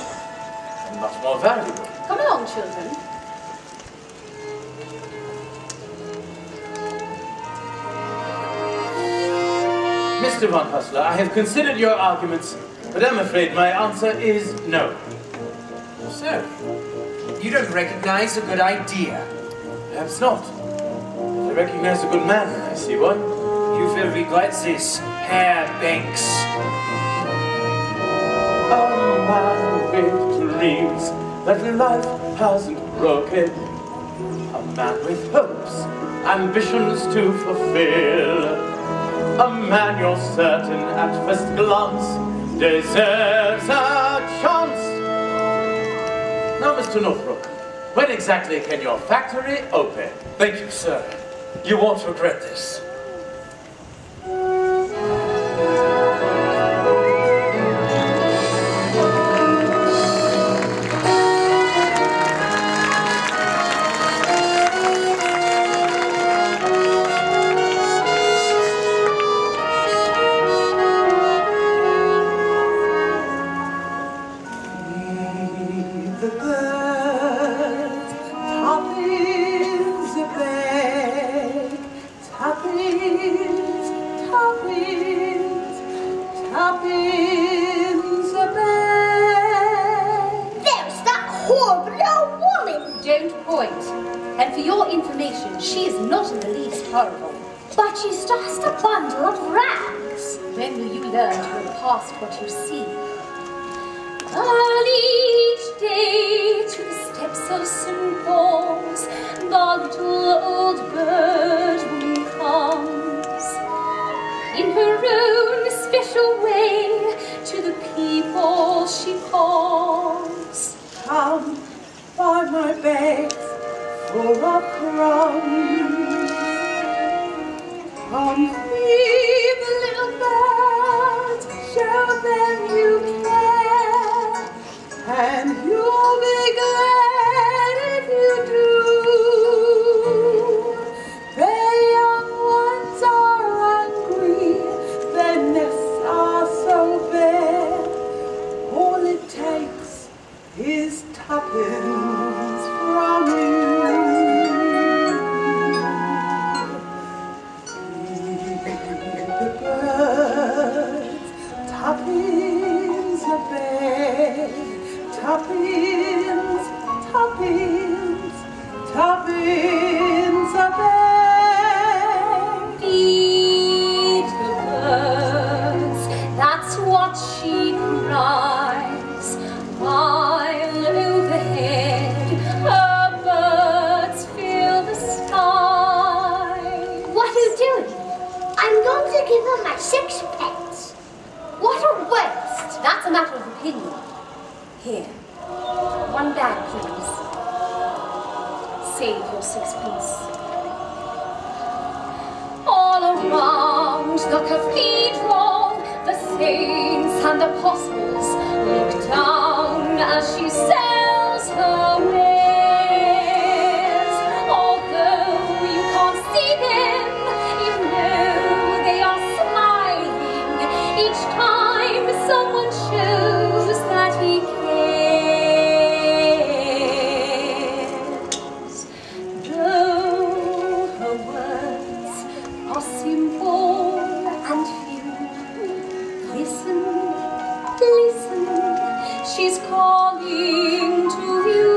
Speaker 3: and much more valuable.
Speaker 7: Come along, children.
Speaker 3: Mr. Von Hustler, I have considered your arguments, but I'm afraid my answer is no.
Speaker 8: So, you don't recognize a good idea?
Speaker 3: Perhaps not. I recognize a good man when I see one.
Speaker 8: You will regret this, Herr Banks.
Speaker 3: A man with dreams that life hasn't broken. A man with hopes, ambitions to fulfill. A man you're certain at first glance deserves a chance. Now, Mr. Northbrook, when exactly can your factory open?
Speaker 12: Thank you, sir. You won't regret this.
Speaker 2: There's that horrible old woman.
Speaker 7: Don't point. And for your information, she is not in the least horrible.
Speaker 2: But she's just a bundle of rags.
Speaker 7: When will you learn to look past what you see? Early each day to the steps of St. Paul's, the little old bird comes. In her own special way, to the people she calls.
Speaker 13: Come, buy my bags full of crumbs. Come feed the little birds, show them you care, and you'll be glad if you do. Their young ones are hungry, their nests are so bare. All it takes is tuppence from you. Tuppence a bag, tuppence, tuppence, tuppence a bag.
Speaker 7: Feed the birds, that's what she cries, while overhead her birds fill the sky.
Speaker 2: What are you doing? I'm going to give her my sixpence. What a waste.
Speaker 7: That's a matter of opinion. Here, one bag, please. Save your sixpence. All around the cathedral, the saints and apostles look down as she sells her wares. Although you can't see them, you know talking to you.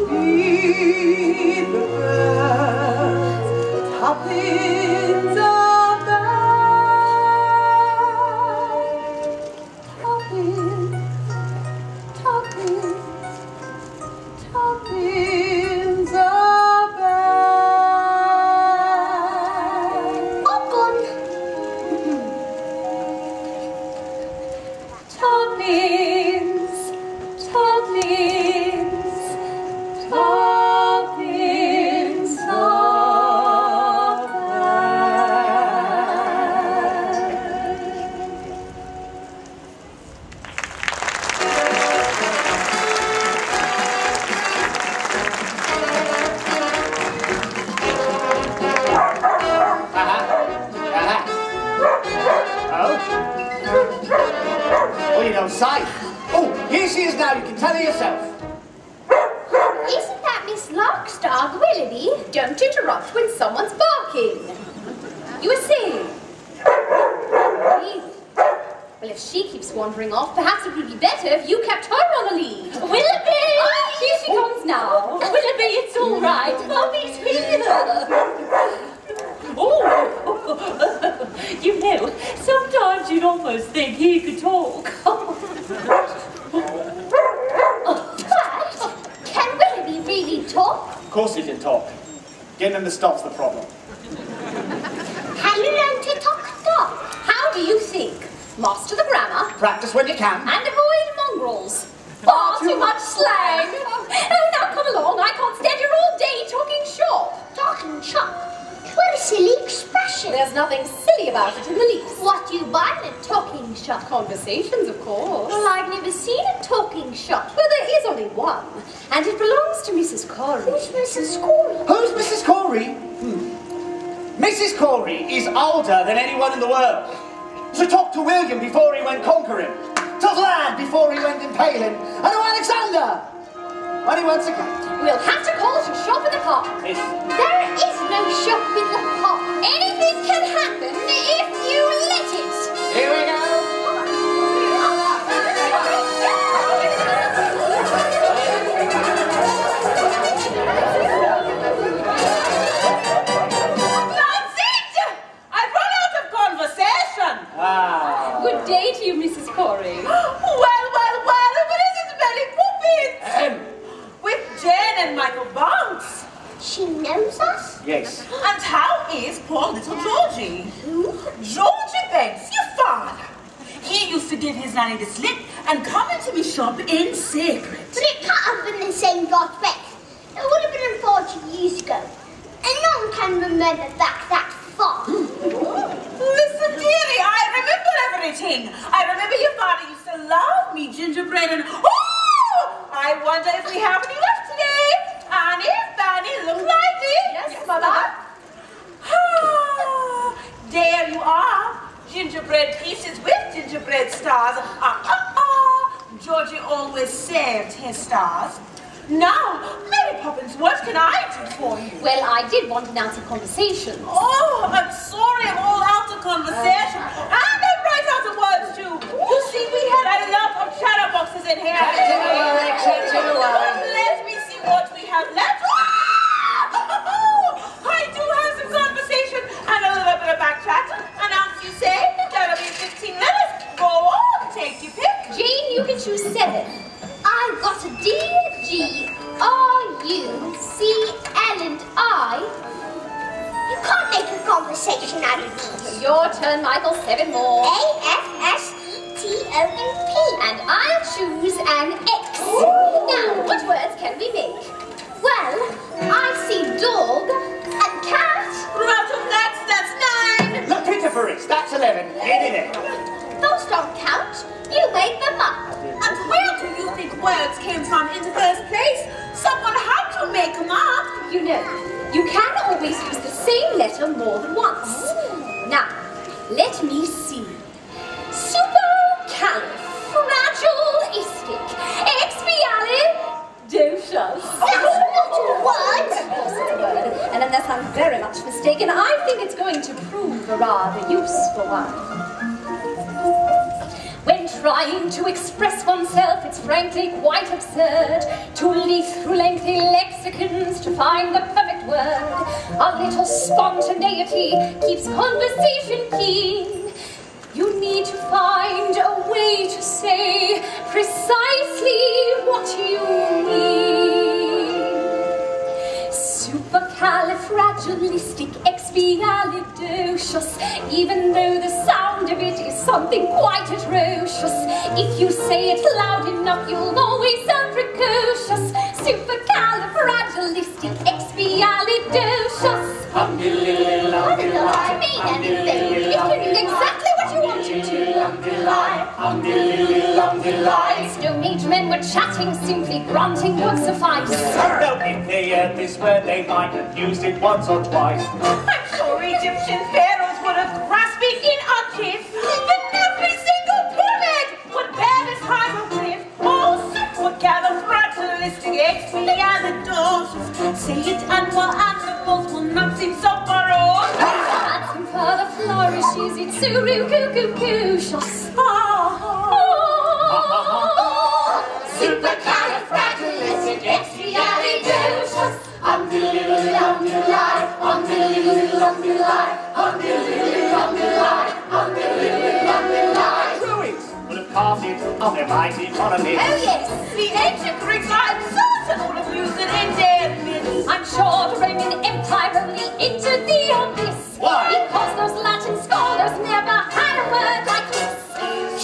Speaker 13: Heed the birds, Poppins are back. Poppins, Poppins, Poppins are back.
Speaker 2: Oh, gone.
Speaker 7: Poppins, Poppins, Poppins are
Speaker 1: Oh, you don't say. Oh, here she is now. You can tell her yourself.
Speaker 2: Isn't that Miss Lark's Willoughby?
Speaker 7: Don't interrupt when someone's barking. You were saying? Well, if she keeps wandering off, perhaps it would be better if you kept her on a lead. Willoughby! Here she comes now. Willoughby, it's all right. Poppy's here. Oh! You know, sometimes you'd almost think he could talk.
Speaker 2: What? Can Willoughby really talk?
Speaker 1: Of course he can talk. Getting him to stop's the problem.
Speaker 2: Can you learn to talk dog?
Speaker 7: How do you think? Master the grammar
Speaker 1: Practice when you can.
Speaker 7: and avoid mongrels. Far too much slang. Oh, now come along. I can't stand here all day talking shop.
Speaker 2: Talking shop. What a silly expression.
Speaker 7: There's nothing silly about it in the least.
Speaker 2: What do you buy in a talking shop?
Speaker 7: Conversations, of course.
Speaker 2: Well, I've never seen a talking shop.
Speaker 7: Well, there is only one, and it belongs to Mrs. Corey.
Speaker 2: Who's Mrs. Corey?
Speaker 1: Who's Mrs. Corey? Mrs. Corey is older than anyone in the world. She talked to William before he went conquering, to Vlad before he went impaling, and to Alexander when he went to gate.
Speaker 7: We'll have to call it a shop in the park.
Speaker 1: Yes.
Speaker 2: There is no shop in the park.
Speaker 7: Anything can happen if you let it.
Speaker 1: Here we go.
Speaker 6: That's it! I've run out of conversation.
Speaker 1: Ah.
Speaker 7: Good day to you, Mrs. Corey.
Speaker 6: Well, but isn't Mary Poppins? With Jane and Michael Bounce.
Speaker 2: She knows us?
Speaker 1: Yes.
Speaker 6: And how is poor little Georgie?
Speaker 2: Who?
Speaker 6: Georgie Banks, your father. He used to give his nanny the slip and come into my shop in secret.
Speaker 2: But it can't have been the same God back. It would have been 40 years ago. And no one can remember back that far.
Speaker 6: Listen, dearie, I remember everything. I remember your father used to love me gingerbread and... Oh! I wonder if we have any left today. Annie, Fanny, look lively.
Speaker 7: Yes, Mother.
Speaker 6: Ah, there you are. Gingerbread pieces with gingerbread stars. Georgie always saved his stars. Now, Mary Poppins, what can I do for you?
Speaker 7: Well, I did want an ounce of conversation.
Speaker 6: Oh, I'm sorry, I'm all out of conversation. And I'm right out of words, too. You see, we had a lot of chatterboxes in here.
Speaker 1: Chatting away.
Speaker 6: Let me see what we have left. I do have some conversation and a little bit of back chat. An ounce, you say? That'll be 15 letters. Go on, take your pick.
Speaker 7: Jane, you can choose 7.
Speaker 2: I've got a D, G, R, U, C, L, and I. You can't make a conversation out of these.
Speaker 7: Your turn, Michael. 7 more.
Speaker 2: A, F, S, E, T, O, and P.
Speaker 7: And I'll choose an X. Now, what words can we make?
Speaker 2: Well, I see dog and cat.
Speaker 6: Out of that's 9.
Speaker 1: Look, Peter for it. That's 11. Get in it.
Speaker 2: Those don't count. You made them up.
Speaker 6: And where do you think words came from in the first place? Someone had to make them up.
Speaker 7: You know, you can always use the same letter more than once. Now, let me see. Supercalifragilistic. Expialidocious.
Speaker 2: That's not a word.
Speaker 7: Of course it's a word. And unless I'm very much mistaken, I think it's going to prove a rather useful one. When trying to express oneself, it's frankly quite absurd to leaf through lengthy lexicons to find the perfect word. A little spontaneity keeps conversation keen. You need to find a way to say precisely what you mean. Supercalifragilisticexpialidocious, even though the sound of it is something quite atrocious. If you say it loud enough, you'll always sound precocious. Supercalifragilisticexpialidocious.
Speaker 2: What do you mean anything? You're doing exactly what you wanted to.
Speaker 7: It's no need men were chatting, simply grunting would suffice.
Speaker 1: Though if they heard this word, they might have used it once or twice.
Speaker 6: I'm sure Egyptian pharaohs would have grasped it in a jiff. But every single pyramid would bear this hieroglyph. Oh, supercalifragilisticexpialidocious. Say it and what animals will not seem so far off.
Speaker 7: And some further flourishes, it's suru-coo-coo-coo-shus.
Speaker 2: Supercalifragilisticexpialidocious.
Speaker 1: Druids would have carved it on their mighty monolith.
Speaker 6: Oh yes, the ancient Greeks are certain would have used it in their myths.
Speaker 7: I'm sure the Roman Empire only entered the abyss.
Speaker 1: Why?
Speaker 7: Because those Latin scholars never had a word like this.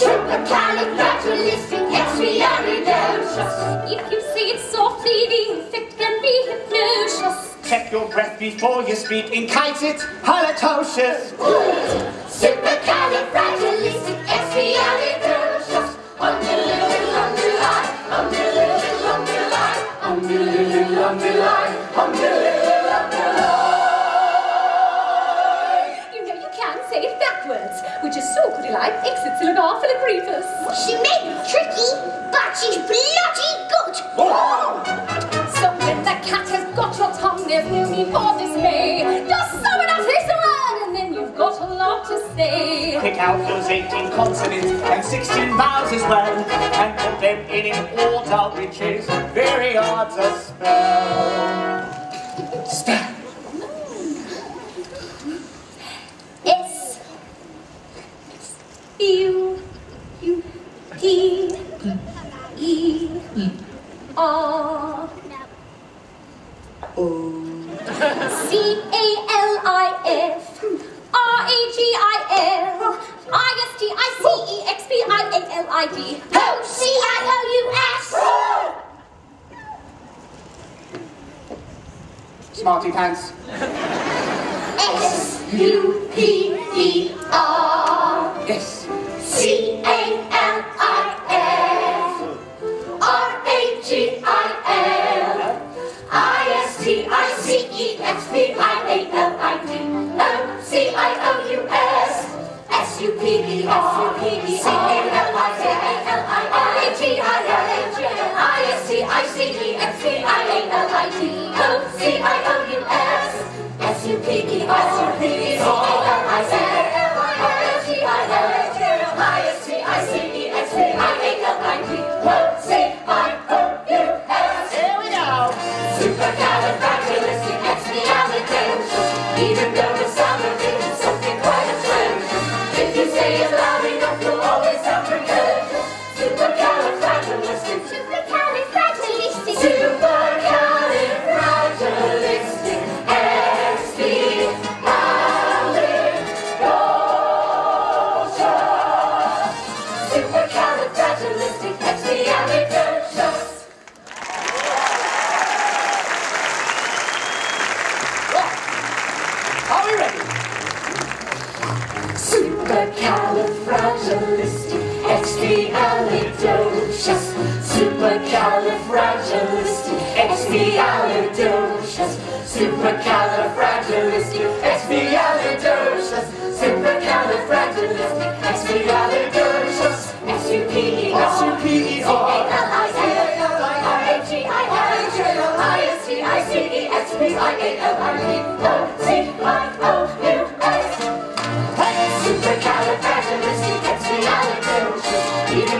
Speaker 2: Supercalifragilisticexpialidocious.
Speaker 7: If you say it softly, the effect can be hypnosis.
Speaker 1: Check your breath before you speak, in case it's halitosis.
Speaker 2: Supercalifragilisticexpialidocious.
Speaker 7: You know you can say it backwards, which is so good like exit Siligar Philippus.
Speaker 2: She may be tricky, but she's bloody good.
Speaker 7: So when the cat has got your tongue, there's no need for dismay. Just sum it up this word, and then you've got a lot to say.
Speaker 1: Pick out those 18 consonants and 16 vowels as well, and put them in order, which is very hard to spell. Spell.
Speaker 7: S U P E R CALIF RAGIL ISTICEXPIALID
Speaker 2: OCIOUS.
Speaker 1: Smarty pants.
Speaker 2: SUPER
Speaker 1: Yes.
Speaker 2: CALIF RAGIL ISTICEXPIALID
Speaker 1: Here we go.
Speaker 2: Supercalifragilisticexpialidocious. Even though the sound of it is something quite atrocious, if you say it loud enough, you'll always sound precocious. Supercalifragilistic. Supercalifragilistic. Supercalifragilistic. Supercalifragilistic. Expialidocious.
Speaker 1: Are we ready?
Speaker 2: Supercalifragilisticexpialidocious. Supercalifragilisticexpialidocious. Supercalifragilisticexpialidocious. Supercalifragilisticexpialidocious. SUPERCALIFRAGILISTICEXPIALIDOCIOUS. Even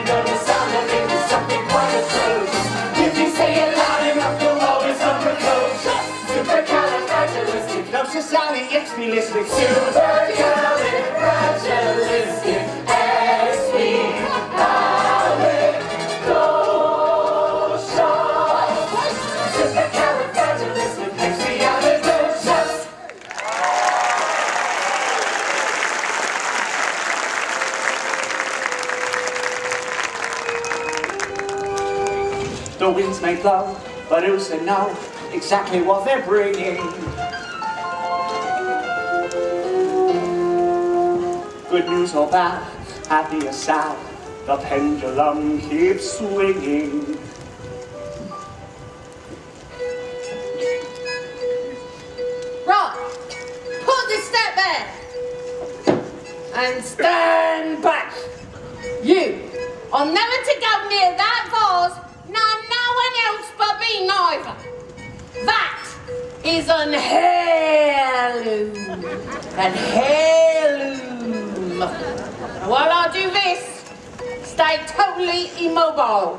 Speaker 1: supercalifragilistic.
Speaker 11: Supercalifragilistic expialidocious.
Speaker 1: The winds may blow, but who's to know exactly what they're bringing? Good news or bad, happy or sad, the pendulum keeps swinging.
Speaker 6: Right, put this step there. And stand back. You are never to go near that vase, no one else but me neither. That is an heirloom. An heirloom. And while I do this, stay totally immobile.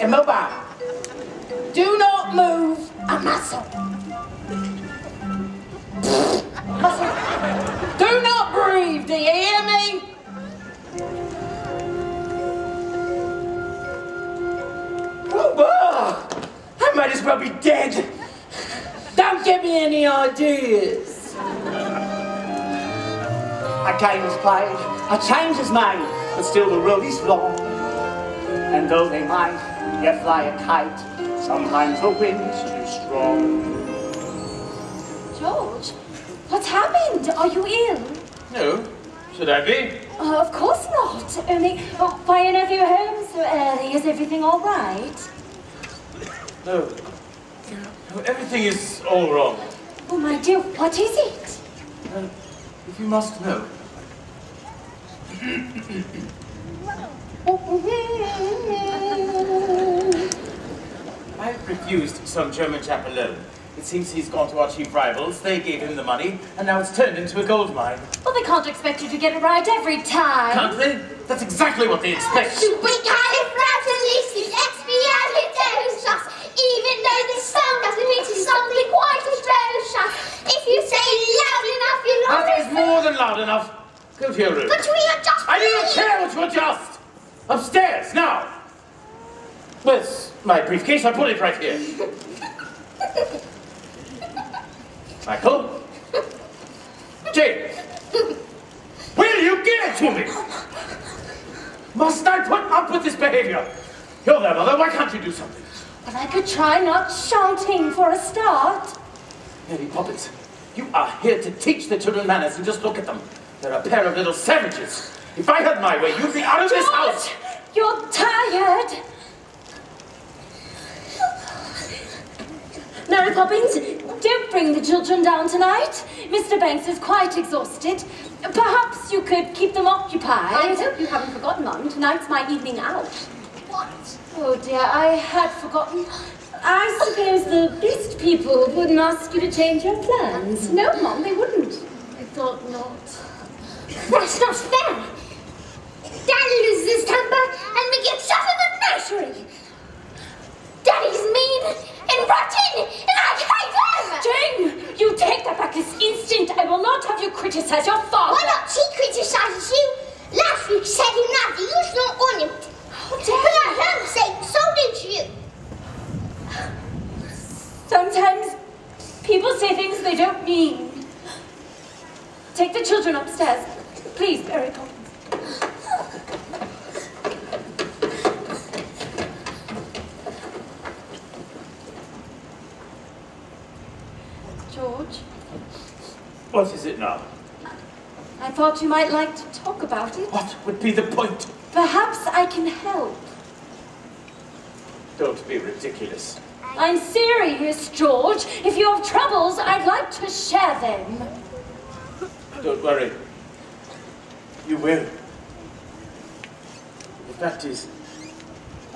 Speaker 6: Immobile. Do not move a muscle. Muscle. Do not breathe, do you hear me?
Speaker 8: Oh, I might as well be dead.
Speaker 6: Don't give me any ideas.
Speaker 1: A game is played, a change is made, but still the road is long. And though they might yet fly a kite, sometimes the wind's too strong.
Speaker 4: George, what's happened? Are you ill?
Speaker 3: No. Should I be?
Speaker 4: Of course not. Only, why are you home so early? Is everything all right?
Speaker 3: No. No, everything is all wrong.
Speaker 4: Oh, my dear, what is it?
Speaker 3: If you must know. I refused some German chap alone. It seems he's gone to our chief rivals. They gave him the money, and now it's turned into a gold mine.
Speaker 4: Well, they can't expect you to get it right every time.
Speaker 3: Can't they? That's exactly what they expect.
Speaker 2: Supercalifragilisticexpialidocious. Even though the sound doesn't mean something quite atrocious. If you say it loud enough, you'll
Speaker 3: That is more than loud enough. Go to your room.
Speaker 2: But we are just...
Speaker 3: I do not care what you adjust. Upstairs, now. Where's my briefcase? I put it right here. Michael? James? Will you give it to me? Must I put up with this behavior? You're there, Mother. Why can't you do something?
Speaker 4: Well, I could try not shouting for a start.
Speaker 3: Mary Poppins, you are here to teach the children manners, and just look at them. They're a pair of little savages. If I had my way, you'd be out of this house.
Speaker 4: You're tired. Mary Poppins, don't bring the children down tonight. Mr. Banks is quite exhausted. Perhaps you could keep them occupied.
Speaker 7: I hope you haven't forgotten, Mum. Tonight's my evening out.
Speaker 2: What?
Speaker 4: Oh dear, I had forgotten. I suppose the beast people wouldn't ask you to change your plans.
Speaker 7: No, Mum, they wouldn't.
Speaker 4: I thought not.
Speaker 2: That's not fair. Daddy loses his temper and we get shut in the nursery. Daddy's mean and rotten and I hate him!
Speaker 4: Jane, you take that back this instant. I will not have you criticize your father.
Speaker 2: Why not she criticizes you? Last week said him not to use no ornament. But I heard him say, so did you.
Speaker 4: Sometimes people say things they don't mean. Take the children upstairs. Please, Mary Poppins. George,
Speaker 3: What is it now?
Speaker 4: I thought you might like to talk about it.
Speaker 3: What would be the point?
Speaker 4: Perhaps I can help.
Speaker 3: Don't be ridiculous.
Speaker 4: I'm serious, George. If you have troubles, I'd like to share them.
Speaker 3: Don't worry. You will. The fact is,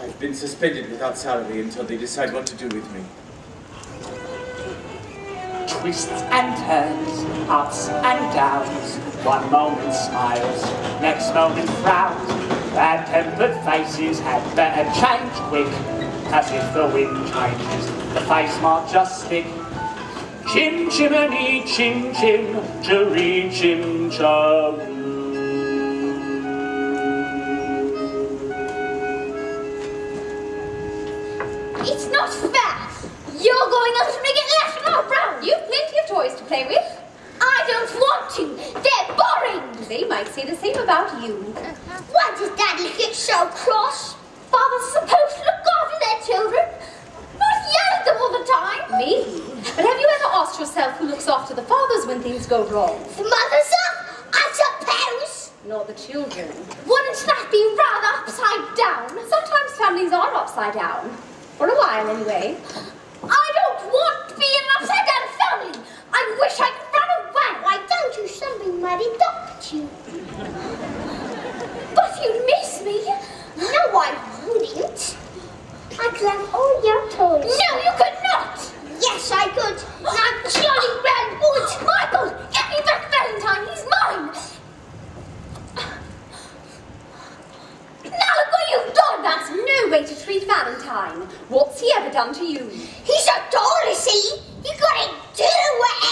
Speaker 3: I've been suspended without salary until they decide what to do with me.
Speaker 1: Twists and turns, ups and downs. One moment smiles, next moment frowns. Bad-tempered faces had better change quick. As if the wind changes, the face might just stick.
Speaker 3: Chim chimney, chim chim, cherry chim cham.
Speaker 2: It's not fair. You're going out to make it last more brown.
Speaker 7: You've plenty of toys to play with.
Speaker 2: I don't want to. They're boring.
Speaker 7: They might say the same about you.
Speaker 2: Why does Daddy get so cross? Fathers supposed to look after their children, not yell at them all the time.
Speaker 7: Maybe. But have you ever asked yourself who looks after the fathers when things go wrong?
Speaker 2: The mothers are, I suppose.
Speaker 7: Not the children.
Speaker 2: Wouldn't that be rather upside down?
Speaker 7: Sometimes families are upside down. For a while, anyway.
Speaker 2: I don't want to be an upside down family. I wish I could run away. Why don't you something might adopt you? But you'd miss me. No, I wouldn't. I could have all your toys. No, you could not. Yes, I could. Now, Johnny Redwood. Michael, get me back Valentine. He's mine. Now look what you've done.
Speaker 7: That's no way to treat Valentine. What's he ever done to you?
Speaker 2: He's a doll, is he? You couldn't do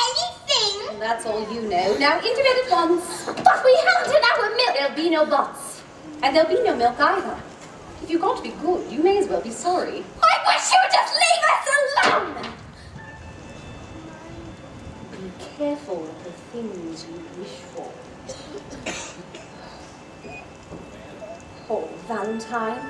Speaker 2: anything.
Speaker 7: That's all you know. Now, into bed at once.
Speaker 2: But we haven't had our milk.
Speaker 7: There'll be no buts. And there'll be no milk either. If you got to be good, you may as well be sorry.
Speaker 2: I wish you would just leave us alone.
Speaker 7: Be careful of the things you wish for. Poor Valentine.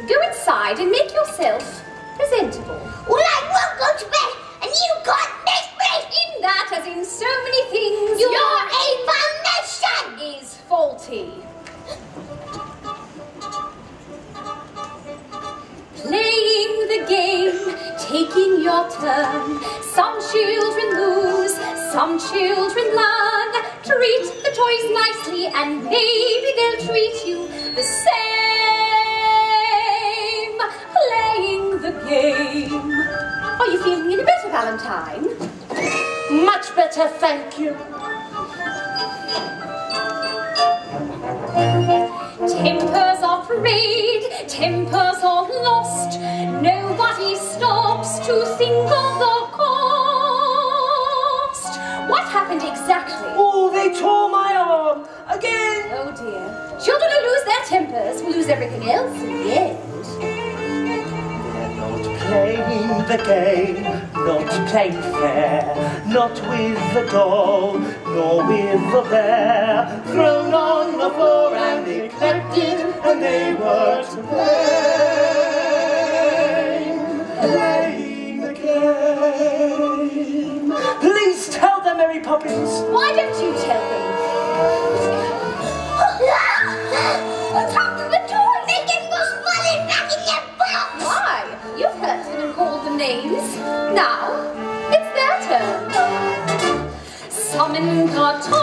Speaker 7: Go inside and make yourself presentable.
Speaker 2: Well, I won't go to bed, and you can't make me.
Speaker 7: In that, as in so many things,
Speaker 2: your explanation
Speaker 7: is faulty. Playing the game, taking your turn. Some children lose, some children learn. Treat the toys nicely and maybe they'll treat you the same. Playing the game. Are you feeling any better, Valentine?
Speaker 10: Much better, thank you.
Speaker 7: Tempers are frayed, tempers are lost. Nobody stops to think of the cost. What happened exactly?
Speaker 10: Oh, they tore my arm again.
Speaker 7: Oh dear. Children who lose their tempers will lose everything else in the end.
Speaker 9: Playing the game, not playing fair, not with the doll, nor with the bear, thrown on the floor and neglected, and they were to blame, playing the game. Please tell them, Mary Poppins.
Speaker 7: Why don't you tell them?
Speaker 2: What's happened to the toys? They get most money back in their box.
Speaker 7: Why? You've hurt them and called them names. Now, it's their turn. Summon the toys.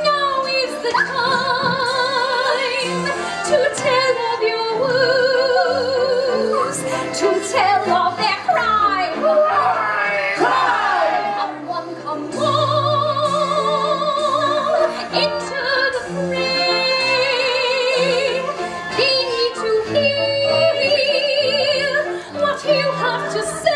Speaker 7: Now is the time to tell of your woes, to tell of their crime. Come one, come one, into the fray. They need to hear what you have to say.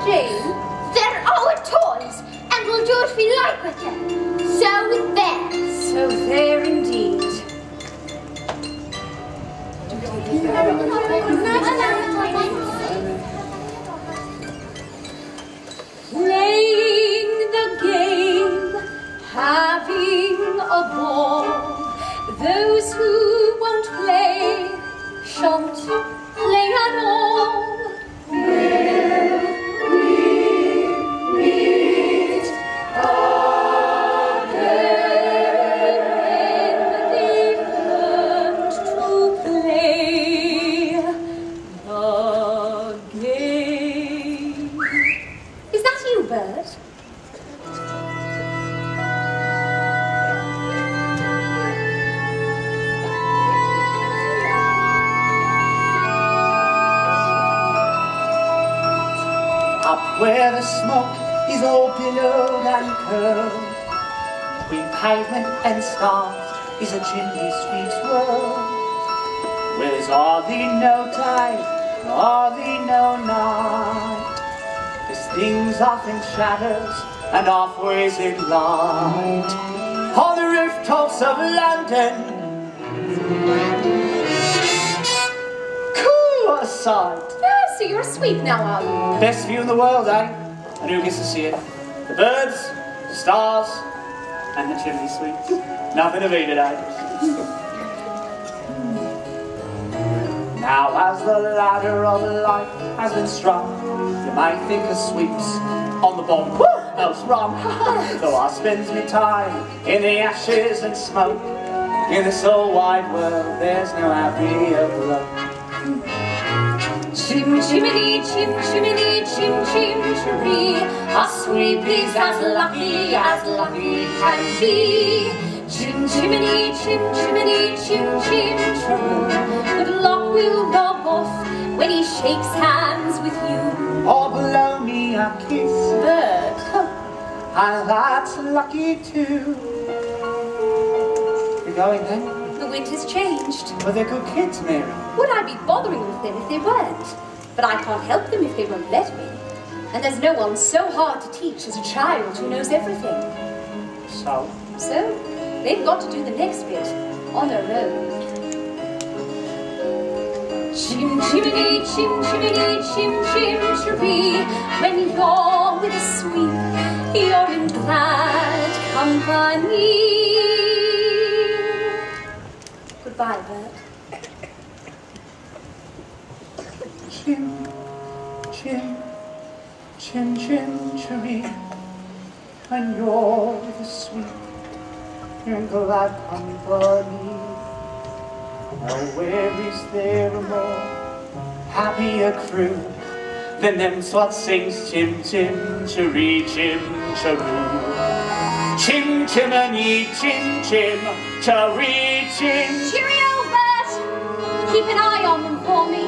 Speaker 7: Jane?
Speaker 2: They're our toys, and we'll do what we
Speaker 1: where the smoke is all billowed and curled. Between pavement and stars is a chimney sweep's world, where there's hardly no day, hardly no night. There's things off in shadows and halfways in light. On the rooftops of London, cool, what a sight.
Speaker 7: Oh, so you're a sweep now, are you?
Speaker 1: Best view in the world, eh? And who gets to see it? The birds, the stars, and the chimney sweeps. Nothing to beat it, eh? Now as the ladder of life has been strung, you might think of sweeps on the bottom. Woo! Most wrong. So I spends me time in the ashes and smoke. In this whole wide world, there's no happier bloke.
Speaker 7: Chim chimney, chim chimney, chim chim chimney. A sweep is as lucky can be. Chim chimney, chim chimney, chim chim chim. Good luck will rub off when he shakes hands with you.
Speaker 1: Or blow me a kiss,
Speaker 7: Bird.
Speaker 1: and that's lucky too. You're going then?
Speaker 7: The winter's changed.
Speaker 1: Well, they're good kids, Mary.
Speaker 7: Would I be bothering with them if they weren't? But I can't help them if they won't let me. And there's no one so hard to teach as a child who knows everything.
Speaker 1: So?
Speaker 7: So, they've got to do the next bit on their own. Chim chimney, chim chimney, chim chim chirpy. When you're with a sweep, you're in glad company. Goodbye, bird.
Speaker 1: Chim, chim, chim, chim, chimmy. When you're with a sweet, you're in glad company. Nowhere is there a more happier crew than them what sings chim, chim, chiree, chim, chiroo. Chim, chimney, chim, chim, chiree, chim.
Speaker 7: Cheerio, bird. Keep an eye on them for me.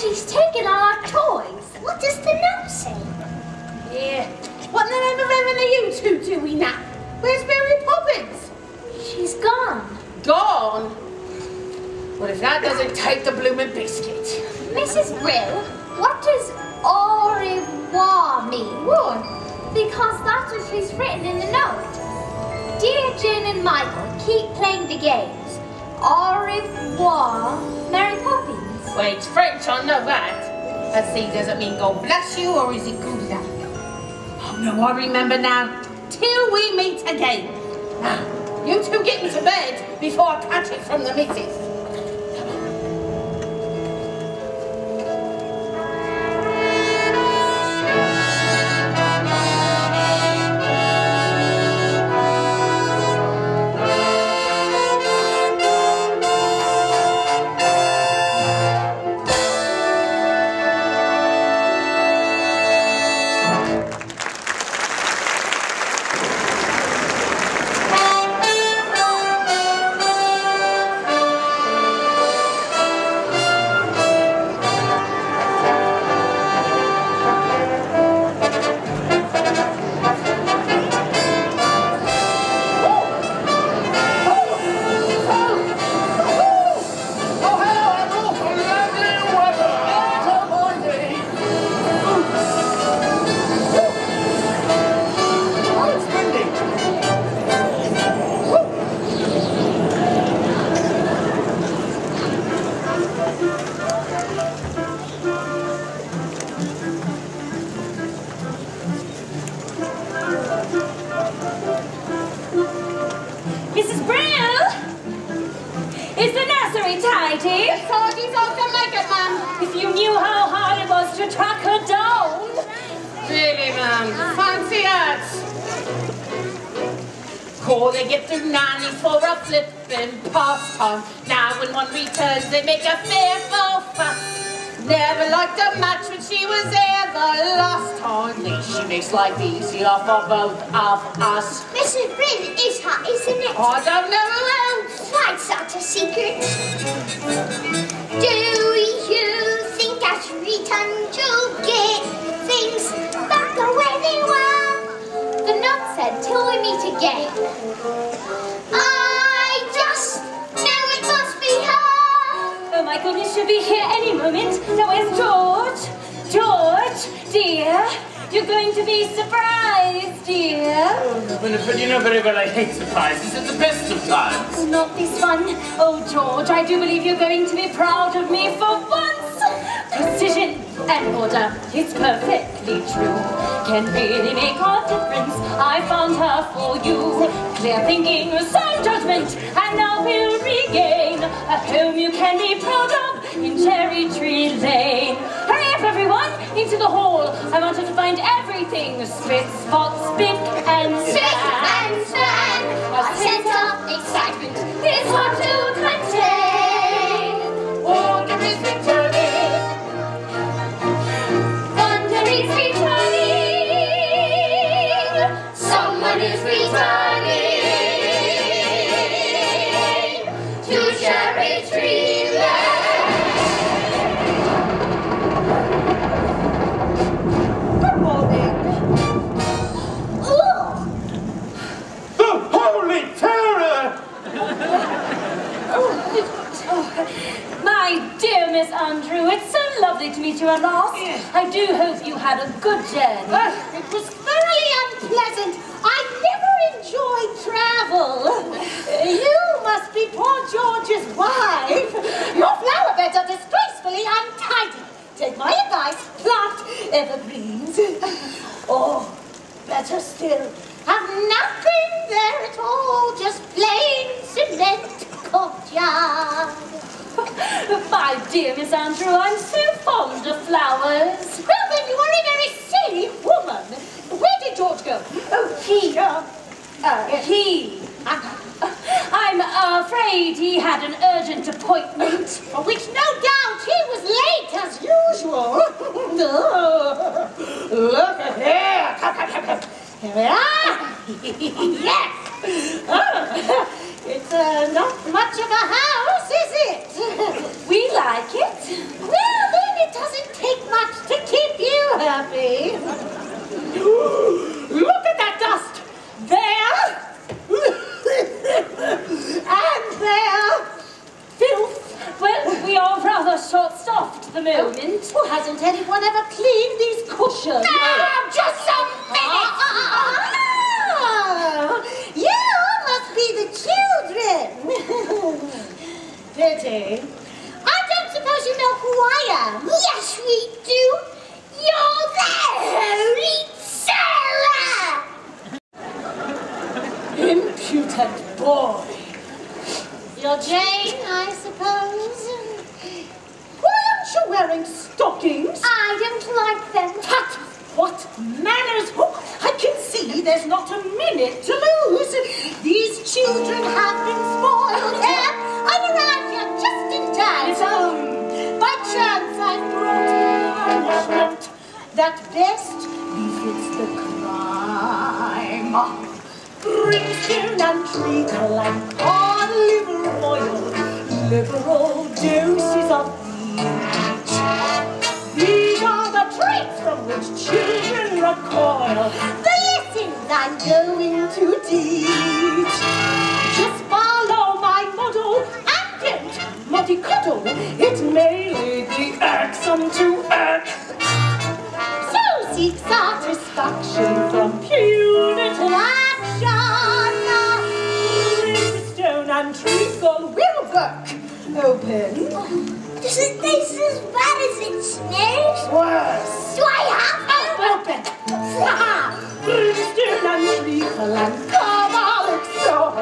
Speaker 2: She's taken all our toys. What does the note say?
Speaker 6: Yeah. What in the name of heaven are you two doing now? Where's Mary Poppins?
Speaker 2: She's gone.
Speaker 6: Gone? Well, if that doesn't take the bloomin' biscuit.
Speaker 2: Mrs. Brill, what does au revoir mean?
Speaker 6: What?
Speaker 2: Because that's what she's written in the note. Dear Jane and Michael, keep playing the games. Au revoir, Mary Poppins.
Speaker 6: Well, it's French, I know that. And see, does it mean God bless you or is it good luck? Oh no, I remember now. Till we meet again. Now, you two get into bed before I catch it from the missus. before they get to nanny for a flippin' pastime. Now when one returns, they make a fearful fuss. Never liked a match when she was there the last time. She makes life easier for both of us.
Speaker 2: Mrs. Bryn is her, isn't it?
Speaker 6: I don't know who else.
Speaker 2: Why such a secret? Do you think as return you'll get things back the way they were?
Speaker 7: The note said, till we meet again.
Speaker 2: I just know it must be her.
Speaker 4: Oh my goodness, she'll be here any moment. Now where's George? George, dear, you're going to be surprised, dear.
Speaker 3: Oh, but you know very well I hate surprises at the best of times.
Speaker 4: Oh, not this one. Oh, George, I do believe you're going to be proud of me for once. Precision and order, it's perfectly true. Can really make a difference. I found her for you. Clear thinking, sound judgment, and now we'll regain a home you can be proud of in Cherry Tree Lane. Hurry up, everyone, into the hall. I want you to find everything. Spit, spot, spick, and span.
Speaker 2: Spick and span. A sense of excitement is what to contain.
Speaker 6: Order is returning.
Speaker 2: Wonder is returning. Someone is returning to Cherry Tree Lane.
Speaker 13: Good morning.
Speaker 5: The Holy Terror!
Speaker 4: My dear Miss Andrew, it's so lovely to meet you at last. I do hope you had a good journey.
Speaker 13: It was thoroughly unpleasant. I never enjoyed travel. You must be poor George's wife. Your flower beds are disgracefully untidy. Take my advice, plant evergreens. Or, better still, have nothing there at all, just plain cement courtyard.
Speaker 4: My dear Miss Andrew, I'm so fond of flowers.
Speaker 13: Well, then you are a very silly woman. Where did George go? Oh, he.
Speaker 4: I'm afraid he had an urgent appointment.
Speaker 13: For which no doubt he was late as usual. Look at here. Come. Here we are. Yes. Oh, it's not much of a house, is it?
Speaker 4: We like it.
Speaker 13: Well, then it doesn't take much to keep you happy. Look at that dust. There. And there. Filth.
Speaker 4: Well, we are rather short-staffed at the moment.
Speaker 13: Oh, hasn't anyone ever cleaned these cushions?
Speaker 2: Now, just a minute.
Speaker 13: You must be the children. Pity. I don't suppose you know who I am.
Speaker 2: Yes, we do. You're the Holy Sarah.
Speaker 13: Impudent boy. You're Jane, I suppose. Why aren't you wearing stockings?
Speaker 2: I don't like them.
Speaker 13: Tut! What manners! Oh, I can see there's not a minute to lose. These children have been spoiled. I've arrived here just in time. By chance, I've brought punishment that best befits the crime. Brimstone and treacle and cod liver oil, liberal doses of each. These are the traits from which children recoil. The lessons I'm going to teach. Just follow my model and don't mollycoddle. It may lead the axum to act. So seek satisfaction from punitive action. Brimstone and treacle will work. Open.
Speaker 2: Does it taste as bad as it smells?
Speaker 13: Worse.
Speaker 2: Do I have
Speaker 13: Open. Brimstone and treacle and carbolic soap.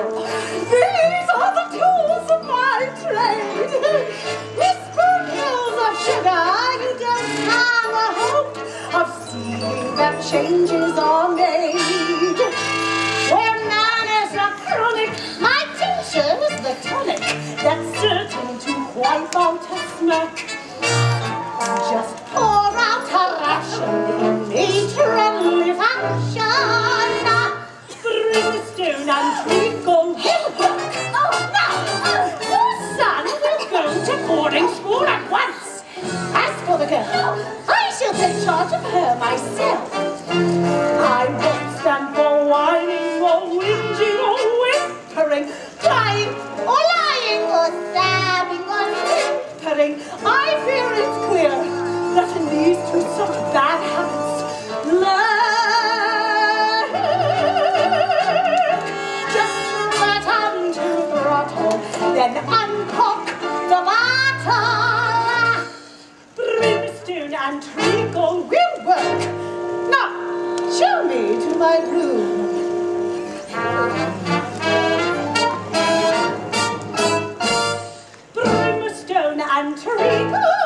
Speaker 13: These are the tools of my trade. With spoonfuls of sugar, you don't have a hope of seeing that changes are made. Where manners are wipe out a smirk. Just pour out a ration in matronly fashion. Brimstone and treacle will work.
Speaker 2: Oh, no!
Speaker 13: Your son will go to boarding school at once. As for the girl, I shall take charge of her myself. I won't stand for whining or whinging or whimpering, crying or lying or stabbing or whimpering. I fear it's clear that in these two such bad habits lurk. Just let on to throttle, then uncork the bottle. Brimstone and treacle will work. Now, show me to my room. Brimstone and treacle.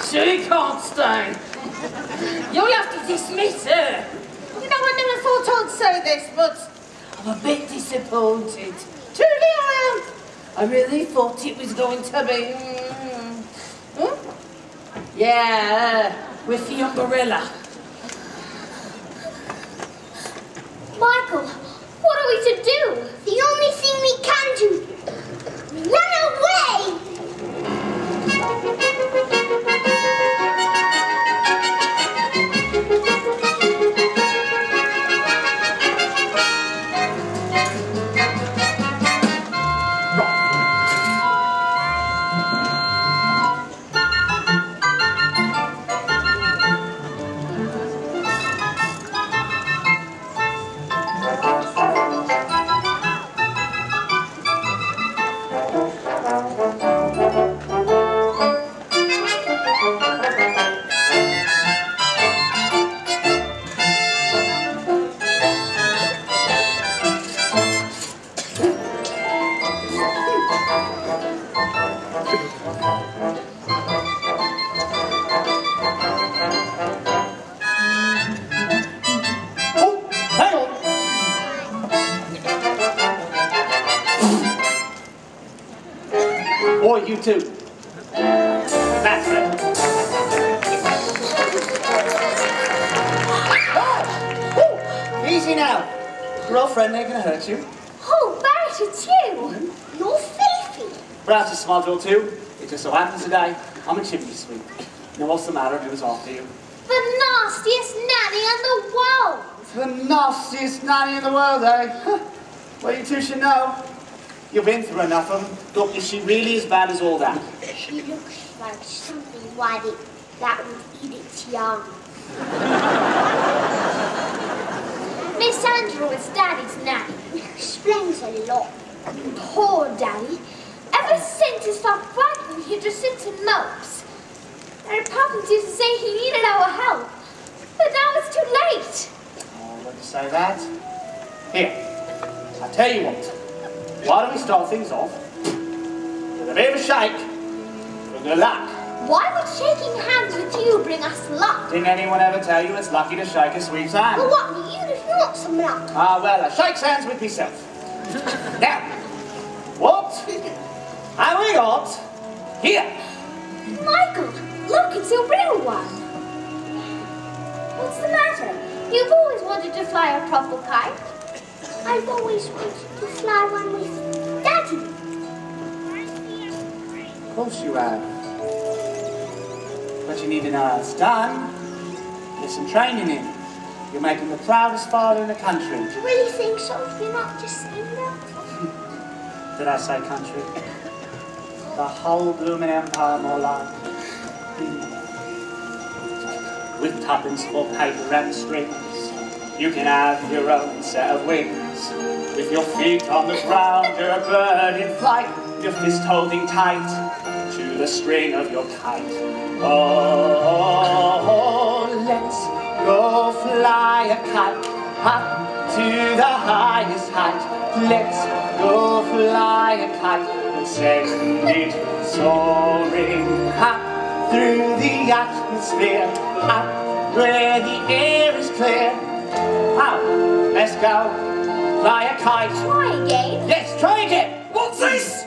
Speaker 6: She can't stay. You'll have to dismiss her.
Speaker 13: You know, I never thought I'd say this, but
Speaker 6: I'm a bit disappointed.
Speaker 13: truly I am.
Speaker 6: I really thought it was going to be... Yeah, with the umbrella.
Speaker 2: Michael, what are we to do? The only thing we can do. Run away!
Speaker 1: Or you too. That's it. Oh, easy now. Your old friend ain't gonna hurt you.
Speaker 2: Oh, Bert, it's you. You're filthy.
Speaker 1: Perhaps a smudge or two. It just so happens today I'm a chimney sweep. Now what's the matter? Who's after you?
Speaker 2: The nastiest nanny in the world.
Speaker 1: The nastiest nanny in the world, eh? Well, you two should know. You've been through enough of them. Look, is she really as bad as all that?
Speaker 2: She looks like something that would eat its young. Miss Andrew is Daddy's nanny. Explains a lot. Poor Daddy. Ever since he stopped working, he just sits and mopes. And Poppins used to say he needed our help. But now it's too late.
Speaker 1: Oh, let me say that. Here, I'll tell you what. Why don't we start things off with a bit of a shake for good luck?
Speaker 2: Why would shaking hands with you bring us luck?
Speaker 1: Didn't anyone ever tell you it's lucky to shake a sweet's hand?
Speaker 2: Well, what, even if you want some luck?
Speaker 1: Ah, well, I shakes hands with myself. Now, what have we got here?
Speaker 2: Michael, look, it's a real one. What's the matter? You've always wanted to fly a proper kite. I've always wanted to fly one with Daddy.
Speaker 1: Of course you have. But you need to know how it's done. There's some training in. You're making the proudest father in the country.
Speaker 2: Do you really think so? You're not just saying that?
Speaker 1: Did I say country? The whole blooming empire, more like. With tuppence for paper and strings, you can have your own set of wings. With your feet on the ground, you're a bird in flight, your fist holding tight to the string of your kite. Oh, let's go fly a kite up to the highest height. Let's go fly a kite send it soaring up through the atmosphere, up where the air is clear. Now, let's go fly a kite.
Speaker 2: Try again.
Speaker 1: Yes, try again.
Speaker 8: What's this?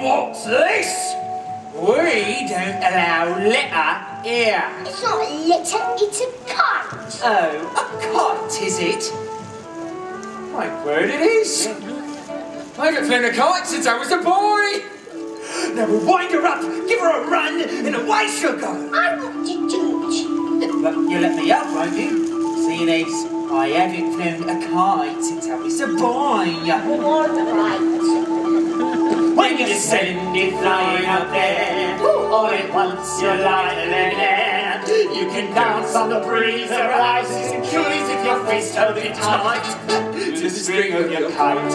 Speaker 8: What's this? We don't allow litter here.
Speaker 2: It's not a litter, it's a kite.
Speaker 8: Oh, a kite, is it? My word, it is. I haven't flown a kite since I was a boy. Now we'll wind her up, give her a run, and away she'll go.
Speaker 2: I want to do it.
Speaker 8: But you'll let me up, won't you? Seeing as I haven't flown a kite since I was a boy.
Speaker 2: All right.
Speaker 1: When you send it flying up there, all at once you're light and air. You can dance on the breeze that rises and cures if your face totally tight to the string of your kite.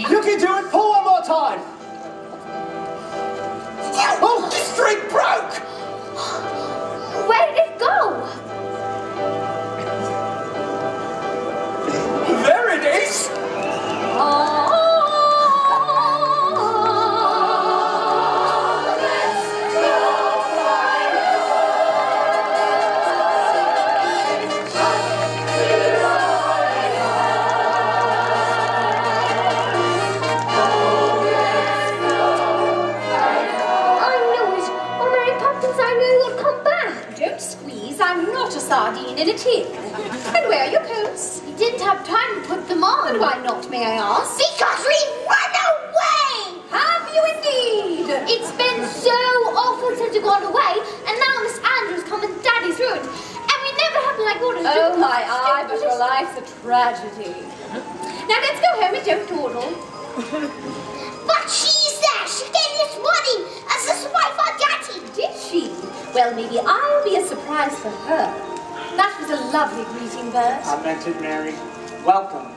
Speaker 1: You can do it for one more time.
Speaker 8: Oh, the string broke!
Speaker 2: Where did it go?
Speaker 8: There it is!
Speaker 7: Sardine in a tin. And where are your coats?
Speaker 2: You didn't have time to put them on.
Speaker 7: And why not, may I ask?
Speaker 2: Because we run away!
Speaker 7: Have you indeed?
Speaker 2: It's been so awful since you got away, and now Miss Andrews come and Daddy's ruined. And we never have like orders.
Speaker 7: Oh my eye, but your life's a tragedy. Now let's go home and don't dawdle.
Speaker 2: But she's there. She gave me this morning as a surprise for Daddy.
Speaker 7: Did she? Well, maybe I'll be a surprise for her. That was a lovely greeting, Bert.
Speaker 1: I meant it, Mary. Welcome.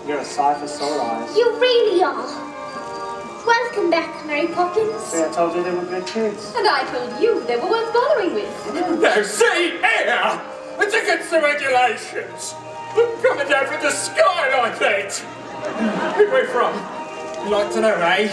Speaker 1: You're a sight for sore eyes.
Speaker 2: You really are. Welcome back, Mary Poppins.
Speaker 1: See, I told you they were good kids.
Speaker 7: And I told you they were worth bothering with.
Speaker 8: Now, see here! It's against the regulations. Coming down from the sky like that. Where from? You'd like to know, eh?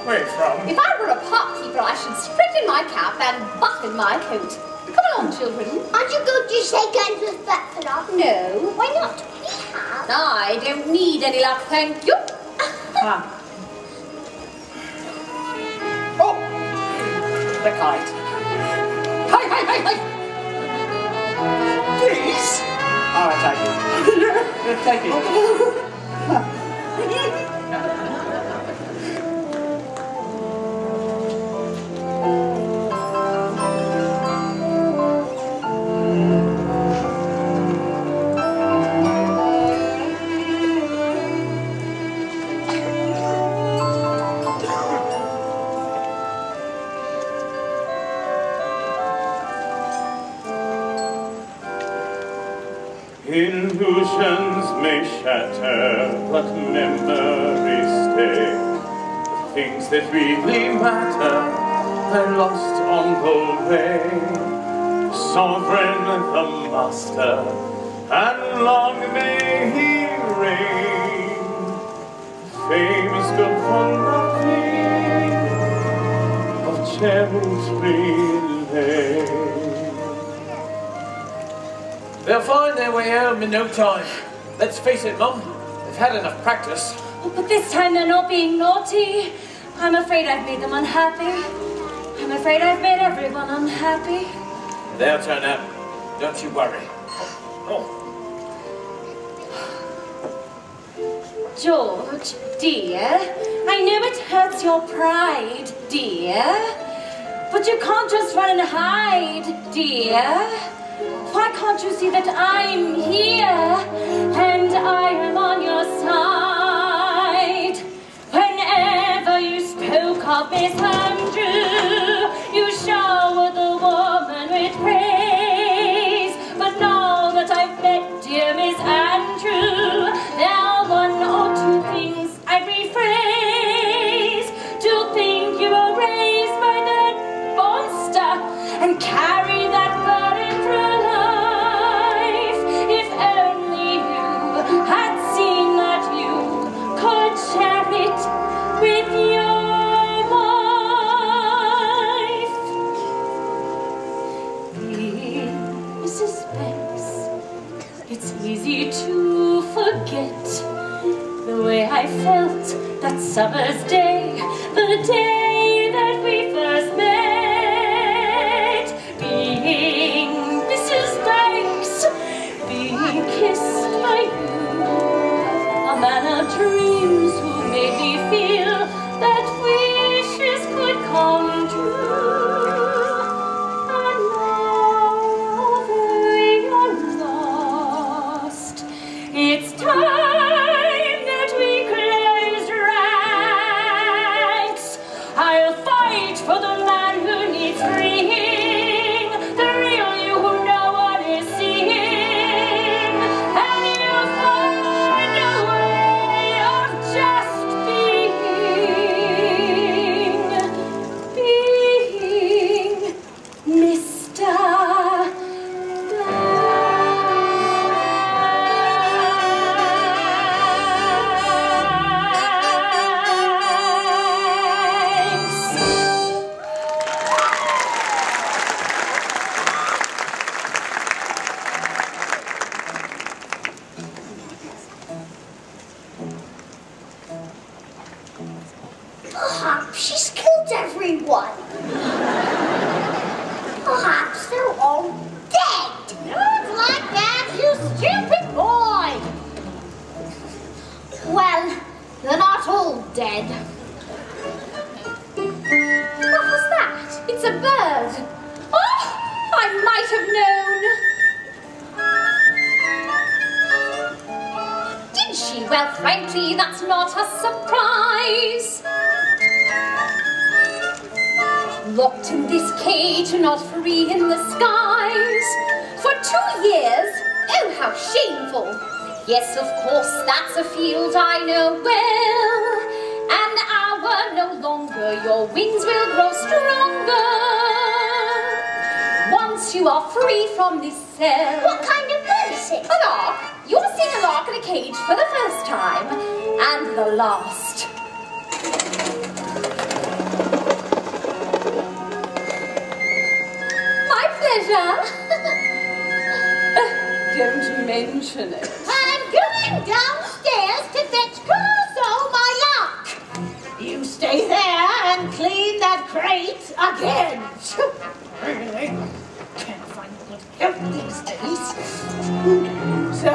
Speaker 8: Where from?
Speaker 7: If I were a park-keeper, I should strut in my cap and button my coat. Come along, children.
Speaker 2: Aren't you going to say Gandalf's back for us?
Speaker 7: No.
Speaker 2: Why not? We have.
Speaker 7: I don't need any luck, thank you.
Speaker 1: Oh! The kite. Hey, hey, hey, hey!
Speaker 8: Geese?
Speaker 1: All right, take it. Yeah, take it.
Speaker 3: Illusions may shatter, but memories stay. The things that really matter are lost on the way. The sovereign, the master, and long may he reign. Fame is good for nothing, of cherries relay.
Speaker 12: They'll find their way home in no time. Let's face it, Mum. They've had enough practice.
Speaker 4: Oh, but this time they're not being naughty. I'm afraid I've made them unhappy. I'm afraid I've made everyone unhappy.
Speaker 12: They'll turn up. Don't you worry. Oh.
Speaker 4: George, dear, I know it hurts your pride, dear. But you can't just run and hide, dear. Why can't you see that I'm here and I am on your side? Whenever you spoke of Miss Andrews, share it with your wife. Being Mrs. Banks, it's easy to forget the way I felt that summer's day, the day that we first met. Being Mrs. Banks, being kissed by you, a man of dreams who made me feel that wishes could come true. And now they are lost. It's time that we close ranks. I'll fight for the man who needs freeing, the real you who no one is seeing, and you'll find a way of just being Mr.
Speaker 2: Perhaps she's killed everyone. Perhaps they're all dead. Not like that, you stupid boy. Well, they're not all dead. What was that?
Speaker 7: It's a bird. Oh, I might have known. Did she? Well, frankly, that's not a surprise. Locked in this cage, not free in the skies. For 2 years? Oh, how shameful. Yes, of course, that's a field I know well. An hour no longer, your wings will grow stronger. Once you are free from this cell.
Speaker 2: What kind of bird is it?
Speaker 7: A lark. You're seeing a lark in a cage for the first time. And the last. My pleasure. Don't mention it.
Speaker 13: I'm going downstairs to fetch Crusoe, my lark. You stay there and clean that crate again. Really? Can't find good help these days. So,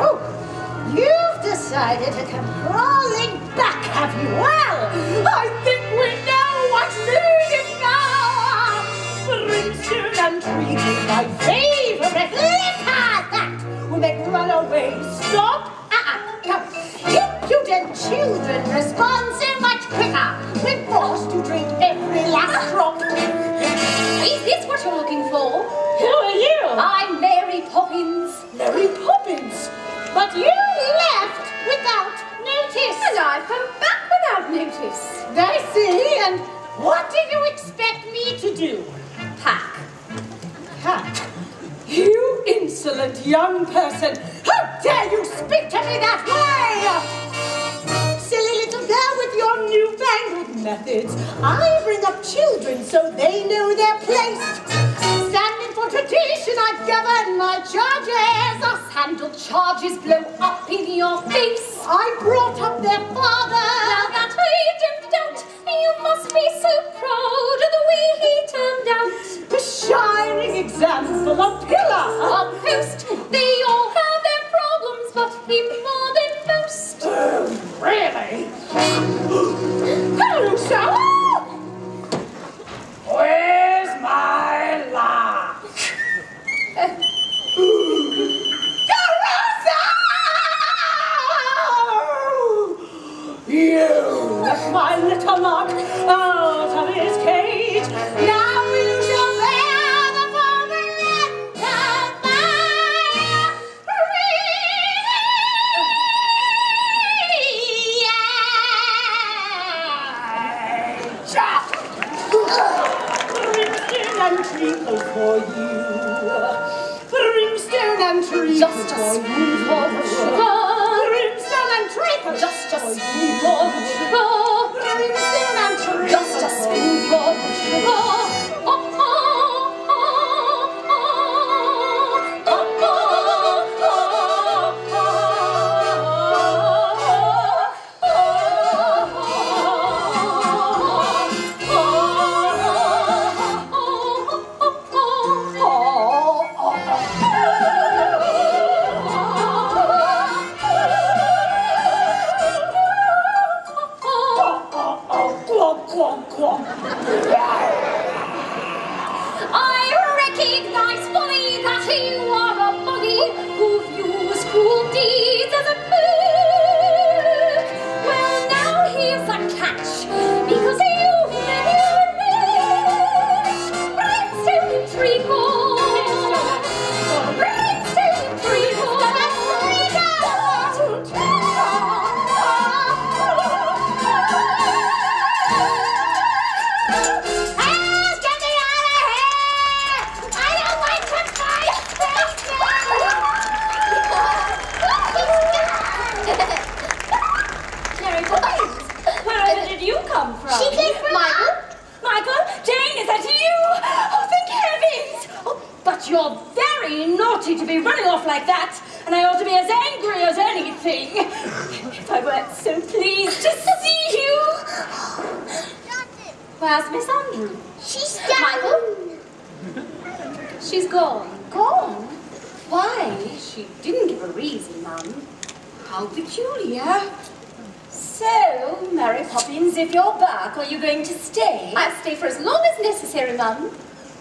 Speaker 13: you've decided to come crawling back, have you? Well, I think we know what's needed now. Brimstone and treat is my favorite liquor. That will make runaways stop. Impudent children respond so much quicker when forced to drink every last drop.
Speaker 7: Is this what you're looking for?
Speaker 13: Who are you?
Speaker 7: I'm Mary Poppins.
Speaker 13: Mary Poppins. But you left without notice.
Speaker 7: And I've come back without notice.
Speaker 13: I see. And what did you expect me to do?
Speaker 7: Pack.
Speaker 13: Pack? You insolent young person! How dare you speak to me that way! Silly little girl with your newfangled methods. I bring up children so they know their place. Standing for tradition, I govern my charges.
Speaker 7: Us handled charges blow up in your face.
Speaker 13: I brought up their father.
Speaker 7: Now that I don't doubt, you must be so proud of the way he turned out.
Speaker 13: A shining example, a pillar,
Speaker 7: a post. They all have their problems, but him more than most.
Speaker 13: Really? Hello, sir. Where's my lark? You left my little lark out of his cage. Now you shall bear the fulfillment of my Brimstone and treacle for you. Brimstone and treacle
Speaker 7: Just a
Speaker 13: for you.
Speaker 7: spoonful of sugar.
Speaker 13: Brimstone and treacle.
Speaker 7: Just a you want sugar? Just a spoonful of sugar.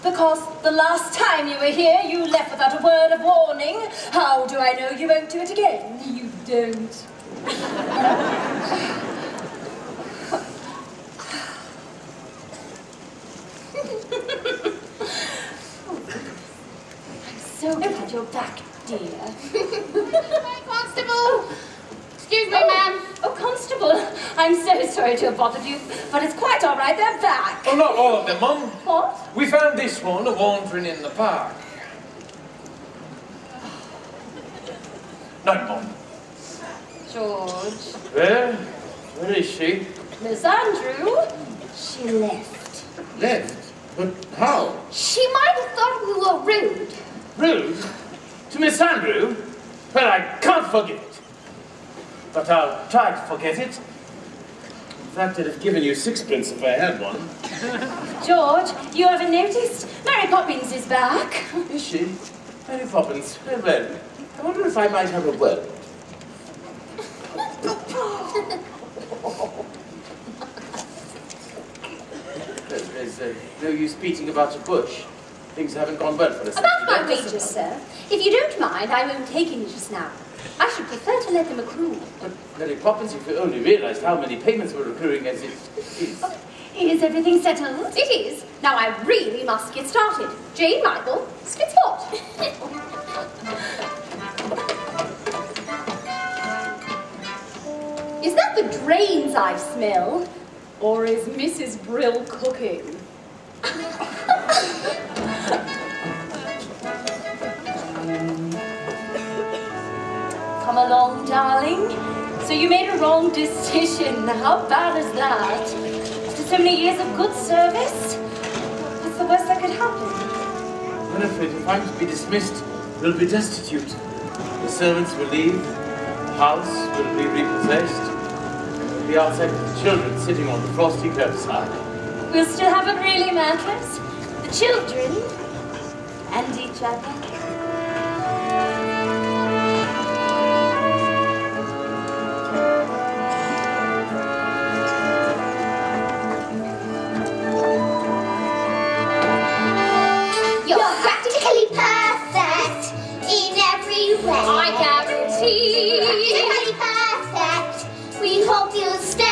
Speaker 4: Because the last time you were here, you left without a word of warning. How do I know you won't do it again? You don't. I'm so glad you're back, dear.
Speaker 2: Hi, Constable. Excuse me, ma'am.
Speaker 4: Oh, Constable, I'm so sorry to have bothered you, but it's quite all right, they're back.
Speaker 12: Oh, not all of them, Mum.
Speaker 4: What?
Speaker 12: We found this one wandering in the park. Night, Mum.
Speaker 4: George.
Speaker 3: Where is she?
Speaker 4: Miss Andrew, she left.
Speaker 3: Left? But how?
Speaker 2: She might have thought we were rude.
Speaker 3: Rude? To Miss Andrew? Well, I can't forgive it. But I'll try to forget it. In fact, I'd have given you sixpence if I had one.
Speaker 4: George, you haven't noticed? Mary Poppins is back.
Speaker 3: Is she? Mary Poppins. Well, I wonder if I might have a word. There's no use beating about a bush. Things haven't gone well for us.
Speaker 4: About my wages, sir. If you don't mind, I won't take any just now. I should prefer to let them accrue.
Speaker 3: But, Mary Poppins, if you only realised how many payments were accruing as it is.
Speaker 4: Is everything settled?
Speaker 7: It is. Now I really must get started. Jane, Michael, Spitspot. Is that the drains I smell? Or is Mrs. Brill cooking?
Speaker 4: Come along, darling. So you made a wrong decision. How bad is that? After so many years of good service, what's the worst that could happen?
Speaker 3: Winifred, if I'm to be dismissed, we'll be destitute. The servants will leave, the house will be repossessed, and we'll be outside with the children sitting on the frosty curbside.
Speaker 4: We'll still have what really matters. The children and each other.
Speaker 2: I guarantee. Practically perfect. We hope you'll stay.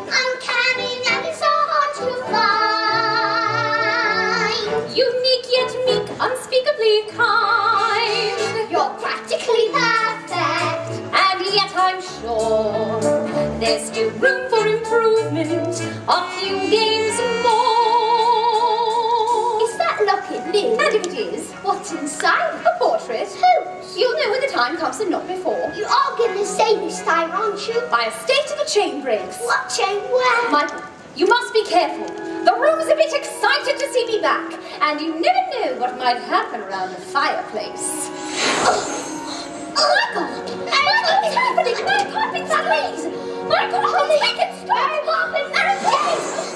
Speaker 2: Uncanny and so hard to find.
Speaker 7: Unique yet meek, unspeakably kind.
Speaker 2: You're practically perfect.
Speaker 7: And yet I'm sure there's still room for improvement. A few games more.
Speaker 2: Is that locket new?
Speaker 7: And if it is,
Speaker 2: What's inside?
Speaker 7: a portrait.
Speaker 2: Whose?
Speaker 7: You'll know when the time comes and not before.
Speaker 2: You are going to say this time, aren't you?
Speaker 7: By a state of the chain breaks.
Speaker 2: What chain? Where?
Speaker 7: Michael, you must be careful. The room's a bit excited to see me back, and you never know what might happen around the fireplace.
Speaker 2: Michael! Michael, what's happening? My Poppins, please! Michael, please! Make it stop! Poppins,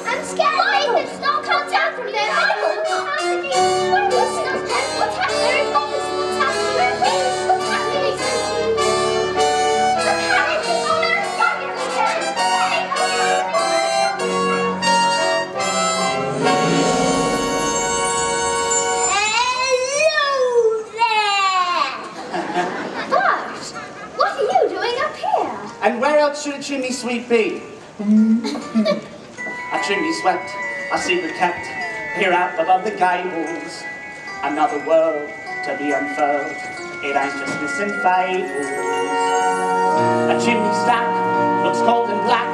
Speaker 2: I'm scared! Michael, stop! Come down from there! Michael, what's happening? What's happening? What's happening? Poppins, what's happening? What's happening?
Speaker 1: And where else should a chimney sweep be? A chimney swept, a secret kept, here out above the gables. Another world to be unfurled, it ain't just missing fables. A chimney stack looks cold and black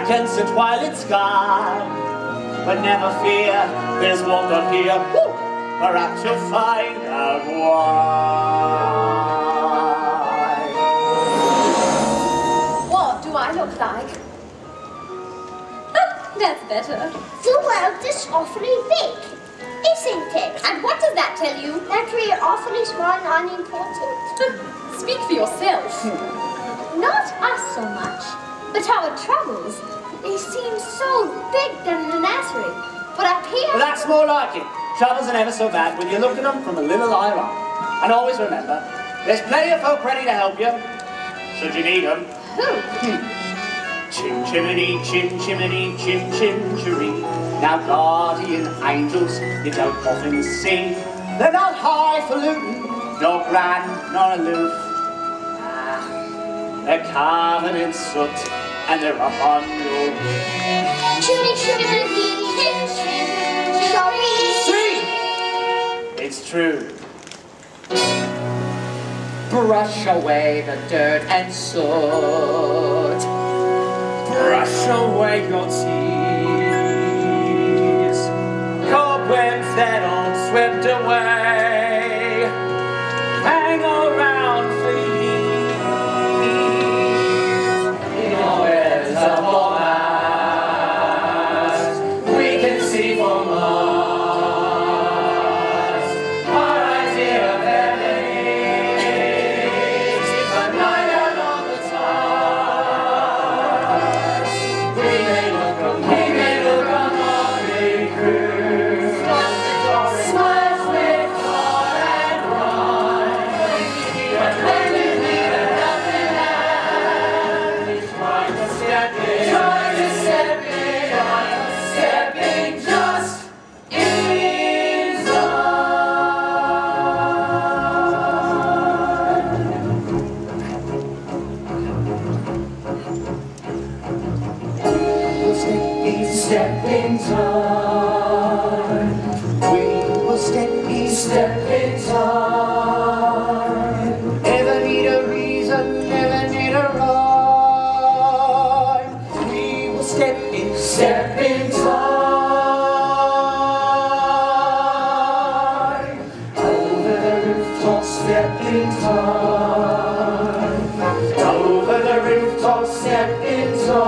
Speaker 1: against the twilight sky. But never fear, there's warmth up here, woo, perhaps you'll find out why.
Speaker 7: I look like? Oh, that's better.
Speaker 2: The world is awfully big, isn't it?
Speaker 7: And what does that tell you?
Speaker 2: That we're awfully small and unimportant.
Speaker 7: Speak for yourself.
Speaker 2: Not us so much, but our troubles. They seem so big down in the nursery, but up here...
Speaker 1: Well, that's more like it. Troubles are never so bad when you look at them from a little higher up. And always remember, there's plenty of folk ready to help you, should you need them.
Speaker 7: Who?
Speaker 1: Chim chimney, chim chimney, chim chim chiree. Now guardian angels you don't often see. They're not highfalutin, nor grand, nor aloof. They're covered in soot and they're up on your roof.
Speaker 2: Chimney, chimney, chim chim chiree.
Speaker 1: See, it's true.
Speaker 6: Brush away the dirt and soot.
Speaker 8: Brush away your tears. Cobwebs that aren't swept away hang around for years. In always a mass we can see for Mars. Our idea of heaven is a night out on the stars. We may look a motley crew, smiles with heart and rhyme. But when we meet a helping hand, trying to step in, stepping just
Speaker 9: Step in time. We will step in time. Never need a reason, never need a rhyme. We will step in time. Over the rooftop, step in time. Over the rooftop, step in time.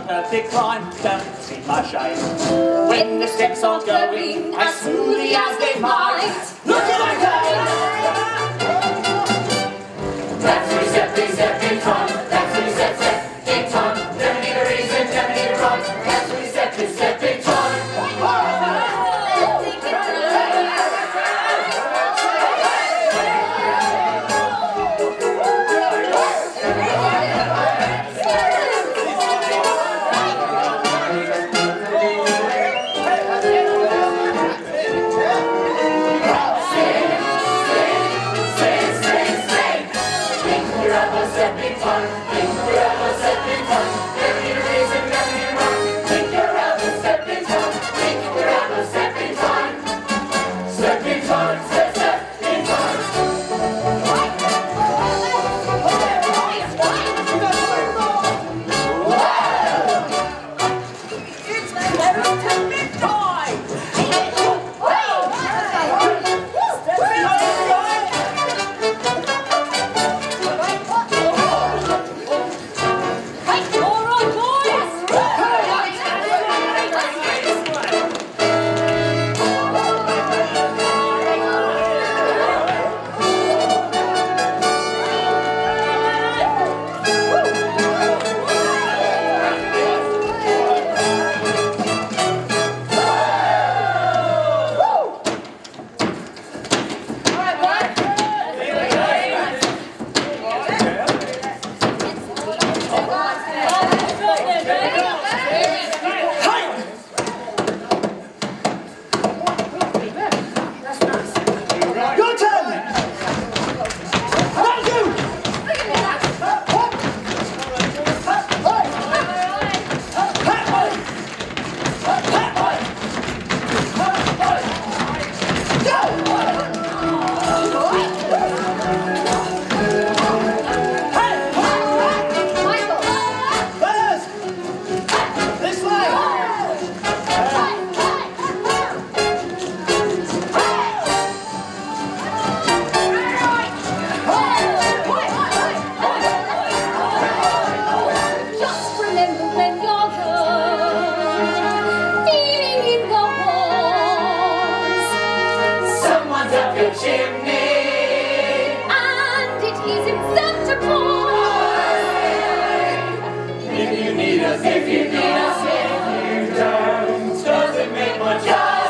Speaker 1: Perfect climb, don't see my shame. When the steps aren't going as smoothly as they might. Look at my
Speaker 11: That's when we step in time. That's when we step in time. Never need a reason, never need a rhyme. That's when we step in time. us if you need us. If you don't, doesn't make much odds.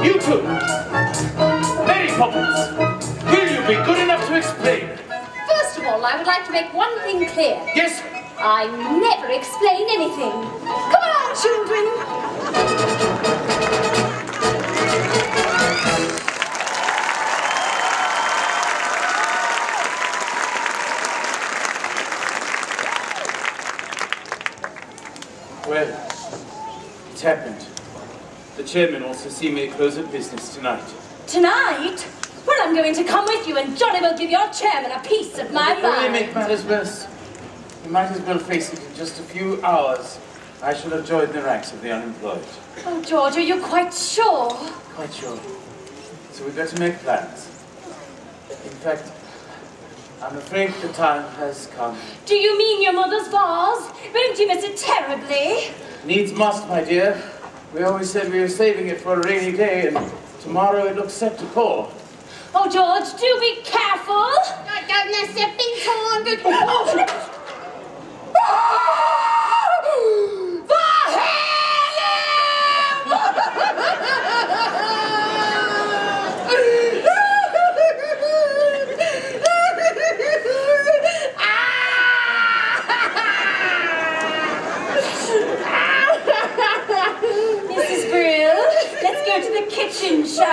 Speaker 3: You too. Mary Poppins, will you be good enough to explain?
Speaker 7: First of all, I would like to make one thing clear.
Speaker 3: Yes.
Speaker 7: I never explain anything. Come on, children.
Speaker 12: Well, it's happened. The chairman wants to see me at close of business tonight.
Speaker 4: Tonight? Well, I'm going to come with you and Johnny will give your chairman a piece of my
Speaker 12: It really
Speaker 4: mind.
Speaker 12: make matters worse. You might as well face it in just a few hours. I shall have joined the ranks of the unemployed.
Speaker 4: Oh, George, are you quite sure?
Speaker 12: Quite sure. So we better make plans. In fact, I'm afraid the time has come.
Speaker 4: Do you mean your mother's vase? Won't you miss it terribly?
Speaker 12: Needs must, my dear. We always said we were saving it for a rainy day, and tomorrow it looks set to pour.
Speaker 4: Oh, George, do be careful.
Speaker 2: I don't know, stepping torn.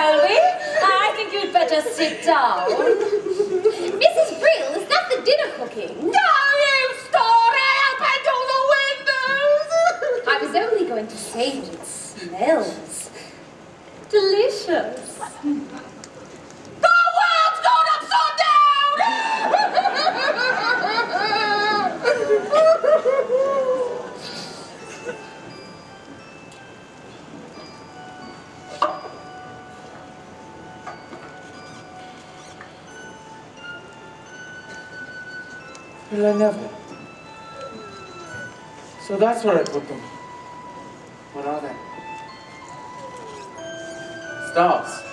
Speaker 4: shall we? I think you'd better sit down.
Speaker 7: Mrs. Brill, is that the dinner cooking?
Speaker 6: No, you story! Open all the windows!
Speaker 7: I was only going to say that it smells delicious.
Speaker 6: The world's gone upside down!
Speaker 12: Well, I never. So that's where I put them.
Speaker 1: What are they?
Speaker 12: Stars.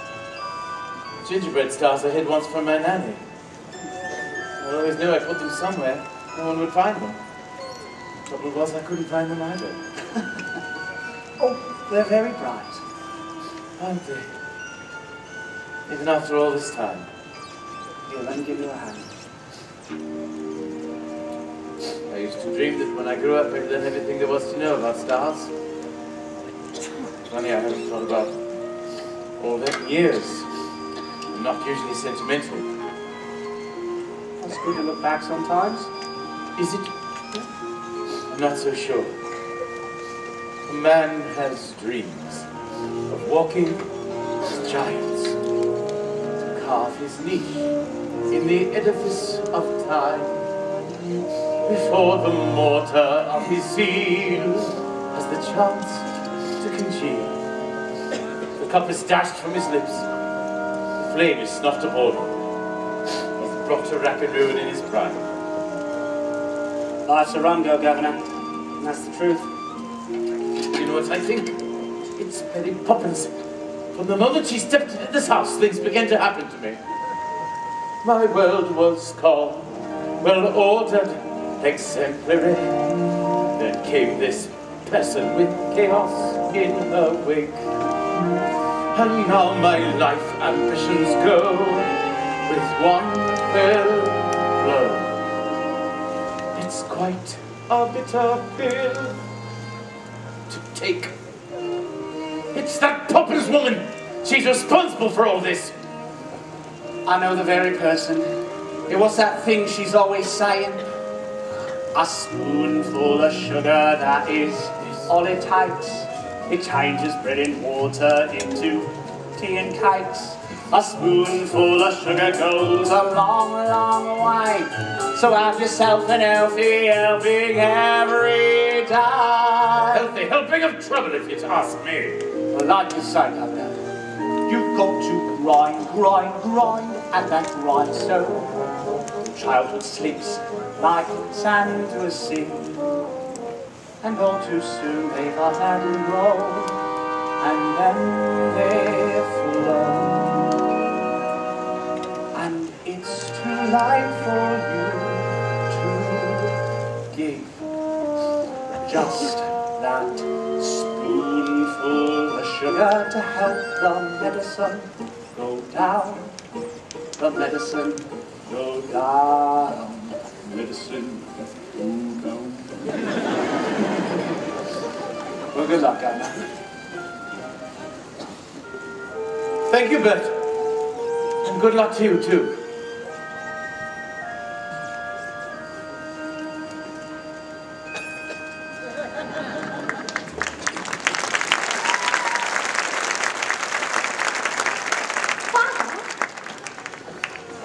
Speaker 12: Gingerbread stars I hid once from my nanny. I always knew I put them somewhere. No one would find them. Trouble was I couldn't find them either.
Speaker 1: Oh, they're very bright.
Speaker 12: Aren't they? Even after all this time.
Speaker 1: Here, let me give you a hand.
Speaker 12: I used to dream that when I grew up I'd learn everything there was to know about stars. Funny I haven't thought about all that in years. I'm not usually sentimental.
Speaker 1: It's good to look back sometimes.
Speaker 12: Is it? I'm not so sure. A man has dreams of walking with giants, to carve his niche in the edifice of time, before the mortar of his zeal has the chance to congeal. The cup is dashed from his lips, the flame is snuffed aboard him. He's brought to rapid ruin in his prime.
Speaker 1: Life's a run go, Governor. And that's the truth.
Speaker 12: You know what I think? It's Mary Poppins. From the moment she stepped into this house, things began to happen to me. My world was calm, well ordered, exemplary. Then came this person with chaos in her wake. And now my life ambitions go with one fell blow. It's quite a bitter pill to take. It's that Poppins woman! She's responsible for all this!
Speaker 1: I know the very person. It was that thing she's always saying. A spoonful of sugar, that is all it takes. It changes bread and water into tea and cakes. A spoonful of sugar goes a long, long way. So have yourself an healthy helping every day.
Speaker 12: Healthy helping of trouble, if you ask me.
Speaker 1: Well, like you say, Governor, you've got to grind, grind, grind at that grindstone. Childhood sleeps like sand to a sea, and all too soon they got and grow, and then they flow. And it's too late for you to give just that spoonful of sugar to help the medicine go down. The medicine go down. Medicine go down. Well, good luck, Governor.
Speaker 12: Thank you, Bert. And good luck to you, too.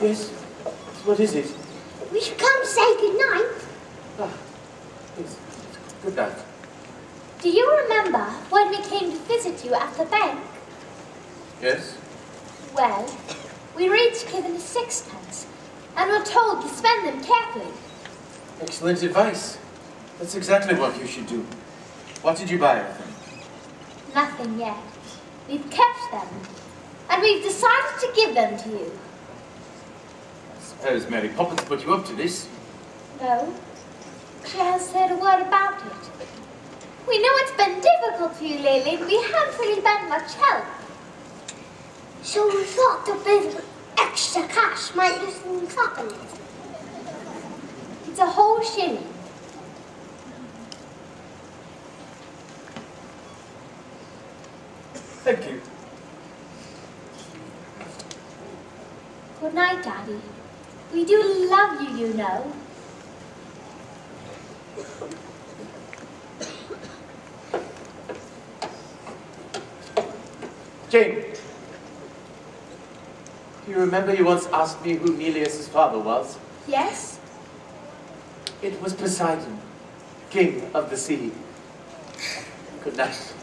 Speaker 12: Yes? What is it?
Speaker 2: We should come say goodnight.
Speaker 12: Ah, yes. Good night.
Speaker 2: Do you remember when we came to visit you at the bank?
Speaker 12: Yes?
Speaker 2: Well, we were each given a sixpence and were told to spend them carefully.
Speaker 12: Excellent advice. That's exactly what you should do. What did you buy with them?
Speaker 2: Nothing yet. We've kept them, and we've decided to give them to you.
Speaker 12: I suppose Mary Poppins put you up to this.
Speaker 2: No, she hasn't said a word about it. We know it's been difficult for you lately, and we haven't really been much help. So we thought a bit of extra cash might loosen us up a little. It's a whole shilling.
Speaker 12: Thank you.
Speaker 2: Good night, Daddy. We do love you, you know.
Speaker 12: Jane, do you remember you once asked me who Neleus's father was?
Speaker 2: Yes?
Speaker 12: It was Poseidon, king of the sea. Good night.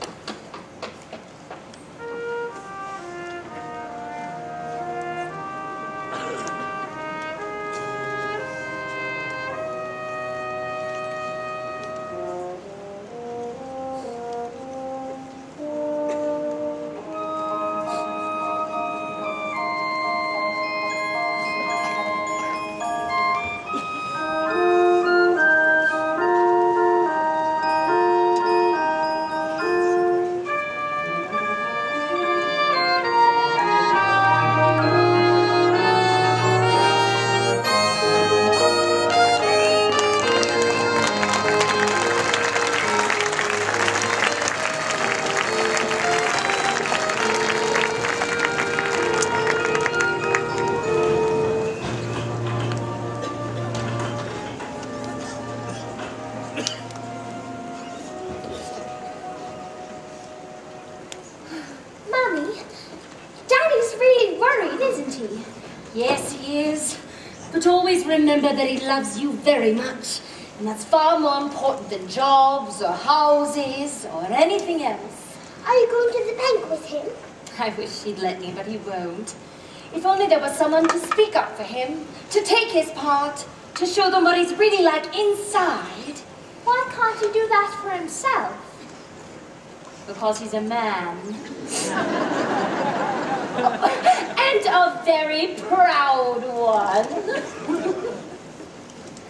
Speaker 7: Yes, he is. But always remember that he loves you very much. And that's far more important than jobs or houses or anything else.
Speaker 2: Are you going to the bank with him?
Speaker 7: I wish he'd let me, but he won't. If only there was someone to speak up for him, to take his part, to show them what he's really like inside.
Speaker 2: Why can't he do that for himself?
Speaker 7: Because he's a man. And a very proud one.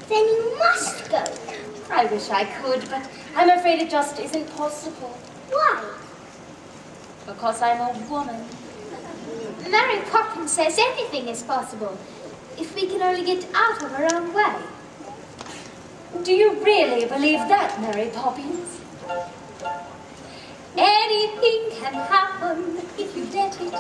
Speaker 2: Then you must go.
Speaker 7: I wish I could, but I'm afraid it just isn't possible.
Speaker 2: Why?
Speaker 7: Because I'm a woman.
Speaker 2: Mary Poppins says anything is possible, if we can only get out of our own way.
Speaker 7: Do you really believe that, Mary Poppins? Anything can happen if you let it.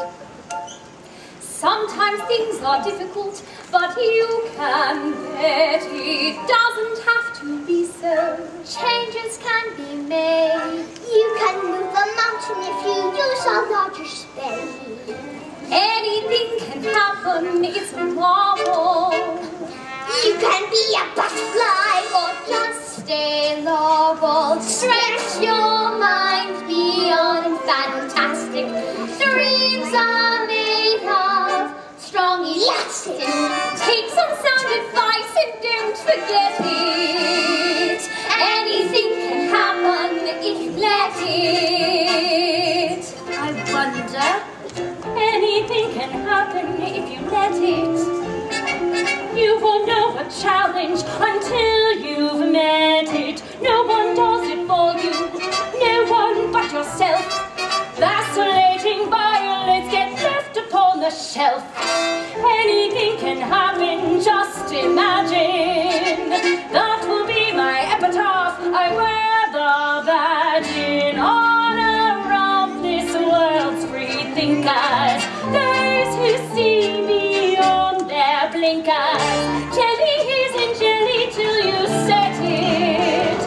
Speaker 7: Sometimes things are difficult, but you can get it. Doesn't have to be so.
Speaker 2: Changes can be made. You can move a mountain if you use a larger spade.
Speaker 7: Anything can happen, it's a marvel.
Speaker 2: You can be a butterfly
Speaker 7: or just a larval. Stretch your mind beyond fantastic. Dreams are made of strong elastic. Take some sound advice and don't forget it. Anything can happen if you let it. I wonder. Anything can happen if you let it. You won't know a challenge until you've met it. No one does it for you, no one but yourself. Vacillating violets get left upon the shelf. Anything can happen, just imagine. That will be my epitaph. I wear the badge in honor of this world's free thinkers. Those who see beyond their blinkers. Jelly isn't jelly till you set it.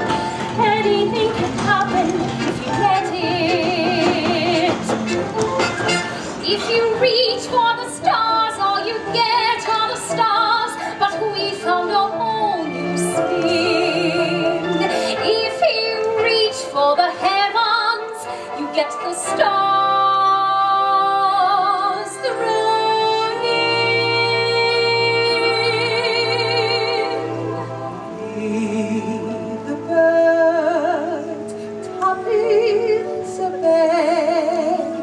Speaker 7: Anything can happen if you let it. If you reach for the stars, all you get are the stars. But we found a whole new spin. If you reach for the heavens, you get the stars thrown in.
Speaker 13: The birds, Tuppins a bag,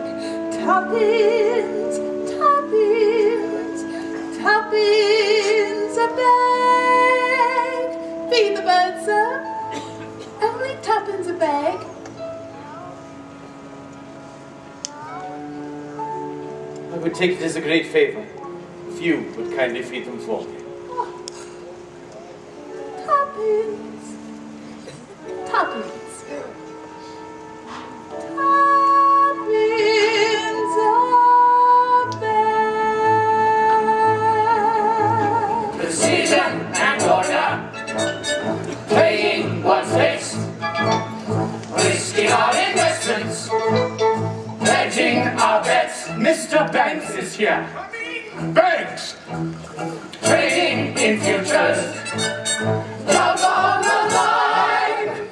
Speaker 13: Tuppins, Tuppins, Tuppins a bag. Feed the birds, sir. Only Tuppins a bag.
Speaker 12: I would take it as a great favor if you would kindly feed them for me.
Speaker 13: Tuppins. Tuppins. Tuppins a bag.
Speaker 3: Mr. Banks is here.
Speaker 5: Banks!
Speaker 11: Trading in futures. Jump on the line.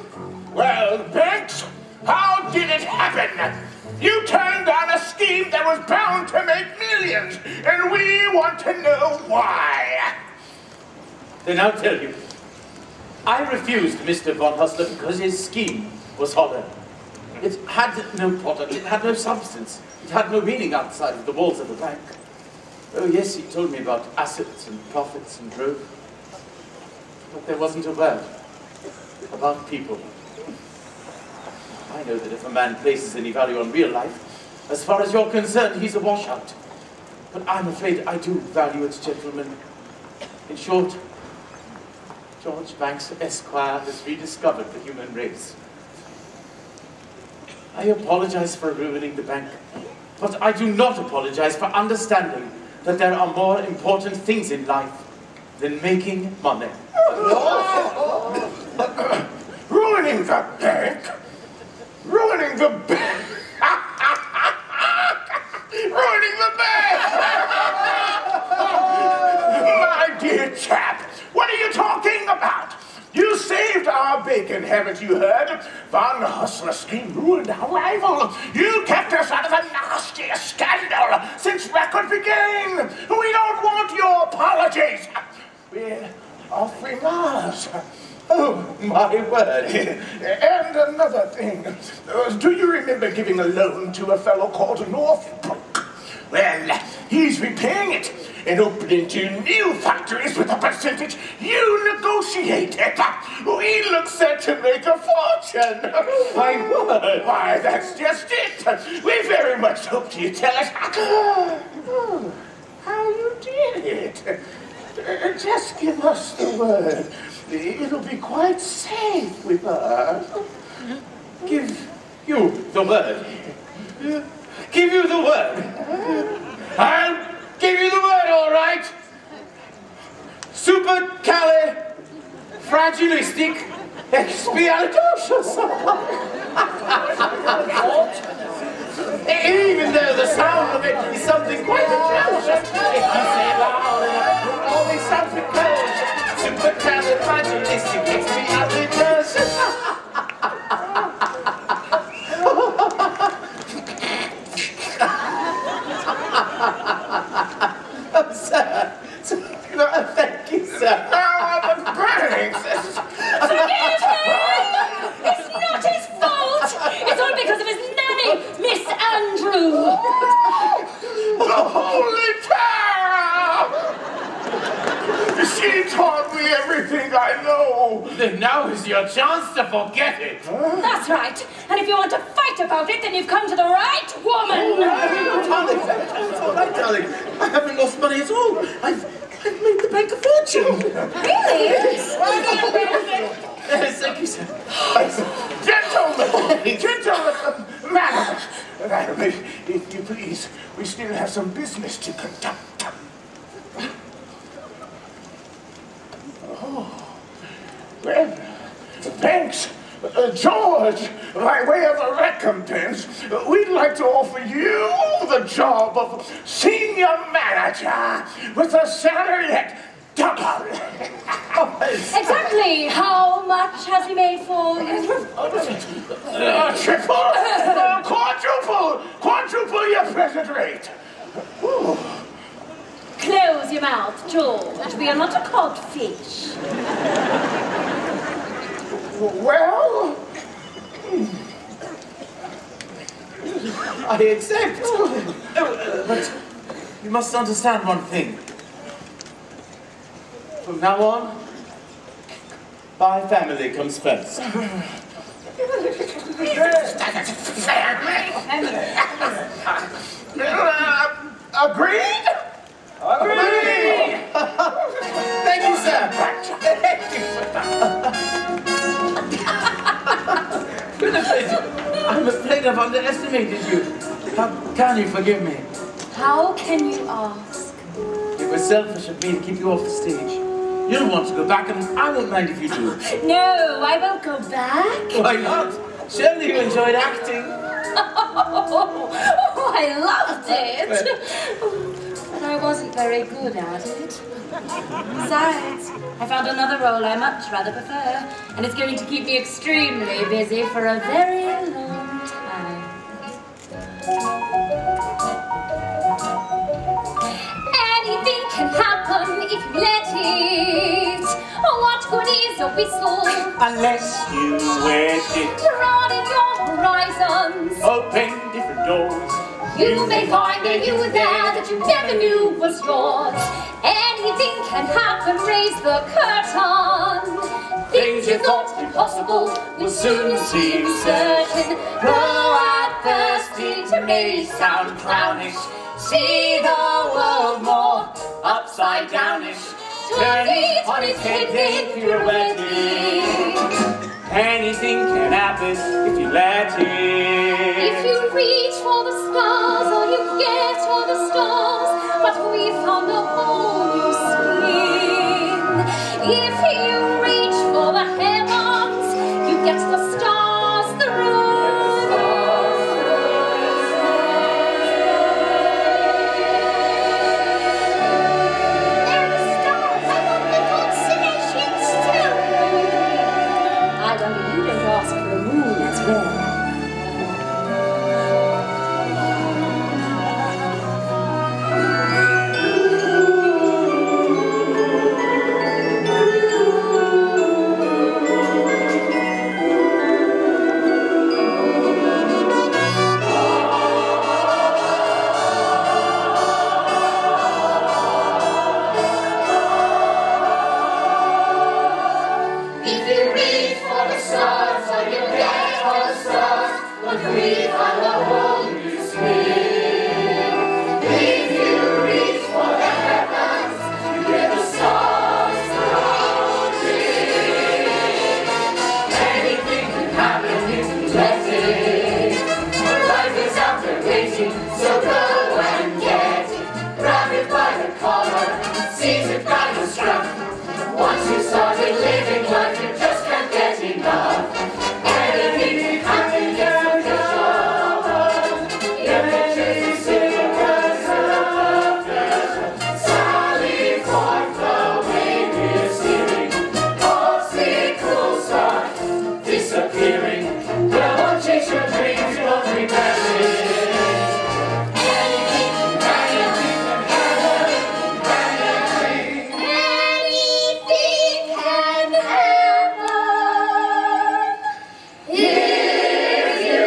Speaker 5: Well, Banks, how did it happen? You turned down a scheme that was bound to make millions, and we want to know why.
Speaker 3: Then I'll tell you. I refused Mr. Von Hustler because his scheme was hollow. It had no product, it had no substance, it had no meaning outside of the walls of the bank. Oh yes, he told me about assets and profits and growth, but there wasn't a word about people. I know that if a man places any value on real life, as far as you're concerned, he's a washout. But I'm afraid I do value its gentlemen. In short, George Banks, Esquire, has rediscovered the human race. I apologize for ruining the bank, but I do not apologize for understanding that there are more important things in life than making money.
Speaker 5: Ruining the bank? Ruining the bank? Ruining the bank! My dear chap, what are you talking about? You saved our bacon, haven't you heard? Von Hustler's scheme ruined our rival. You kept us out of the nastiest scandal since record began. We don't want your apologies. We're offering ours.
Speaker 3: Oh, my word.
Speaker 5: And another thing. Do you remember giving a loan to a fellow called Northbrook? Well, he's repaying it and opening 2 new factories with a percentage you negotiated. We look set to make a fortune.
Speaker 3: My word.
Speaker 5: Why, that's just it. We very much hoped you'd tell us how you did it. Just give us the word. It'll be quite safe with us.
Speaker 3: Give you the word. Give you the word. I'll give you the word, all right. Supercalifragilisticexpialidocious. Even though the sound of it is something quite atrocious, if you say it loud enough, all these sounds become supercalifragilisticexpialidocious. Oh, sir. Thank you, sir.
Speaker 5: But Banks,
Speaker 7: Forgive him! It's not his fault! It's all because of his nanny, Miss Andrew!
Speaker 5: the Holy Terror! She taught me everything I know.
Speaker 3: Then now is your chance to forget it.
Speaker 7: That's right. And if you want to fight about it, then you've come to the right woman!
Speaker 3: Darling, that's all right, darling. I haven't lost money at all. I've made the bank a fortune.
Speaker 7: Really?
Speaker 3: Yes, thank you, sir.
Speaker 5: Gentlemen, madam, if you please, we still have some business to conduct. Oh, well, thanks, George. By way of a recompense, we'd like to offer you the job of senior manager with a salary at double.
Speaker 7: Exactly. How much has he made for you?
Speaker 5: Triple, quadruple your present rate. Ooh.
Speaker 7: Close your mouth, George. We are not a codfish.
Speaker 5: Well,
Speaker 3: I accept. But you must understand one thing. From now on, my family comes first.
Speaker 5: Agreed? Agreed!
Speaker 3: Thank you, sir. Thank you. I'm afraid I've underestimated you. How can you forgive me?
Speaker 7: How can you ask?
Speaker 3: It was selfish of me to keep you off the stage. You don't want to go back, and I won't mind if you do.
Speaker 7: No, I won't go back.
Speaker 3: Why not? Surely you enjoyed acting.
Speaker 7: Oh, I loved it. But I wasn't very good at it. Besides, I found another role I much rather prefer, and it's going to keep me extremely busy for a very long time. Anything can happen if you let it. Oh, what good is a whistle?
Speaker 1: Unless you wet it.
Speaker 7: Broaden your horizons.
Speaker 1: Open different doors.
Speaker 7: You may find a you there that you never knew was yours. Anything can happen, raise the curtain. Things you thought impossible will soon seem certain. Though at first it may sound clownish, see the world more upside downish. Turn it on its head, then pirouetting.
Speaker 1: Anything can happen if you let it.
Speaker 7: If you reach for the stars, all you get are the stars. But we found a whole new spin. If you reach for the heavens, you get the stars, the moon.
Speaker 2: There are stars. I want the constellations too.
Speaker 7: I wonder you don't ask for a moon as well.
Speaker 11: If you reach for the stars, all you get are the stars. What we find a whole new spin. If you reach for the heavens, you get the stars surrounding. Anything can happen if you let it. Life is out there waiting, so go and get it. Grab it by the collar, seize it by the scruff. Once you started living life, you just can't get enough. Anything can happen if you push on. Your pictures is universe of pleasure. Sally forth the way we're steering. Obstacles start disappearing. Come on, chase your dreams, you won't regret it. Anything can happen.
Speaker 2: Anything can happen.
Speaker 11: If you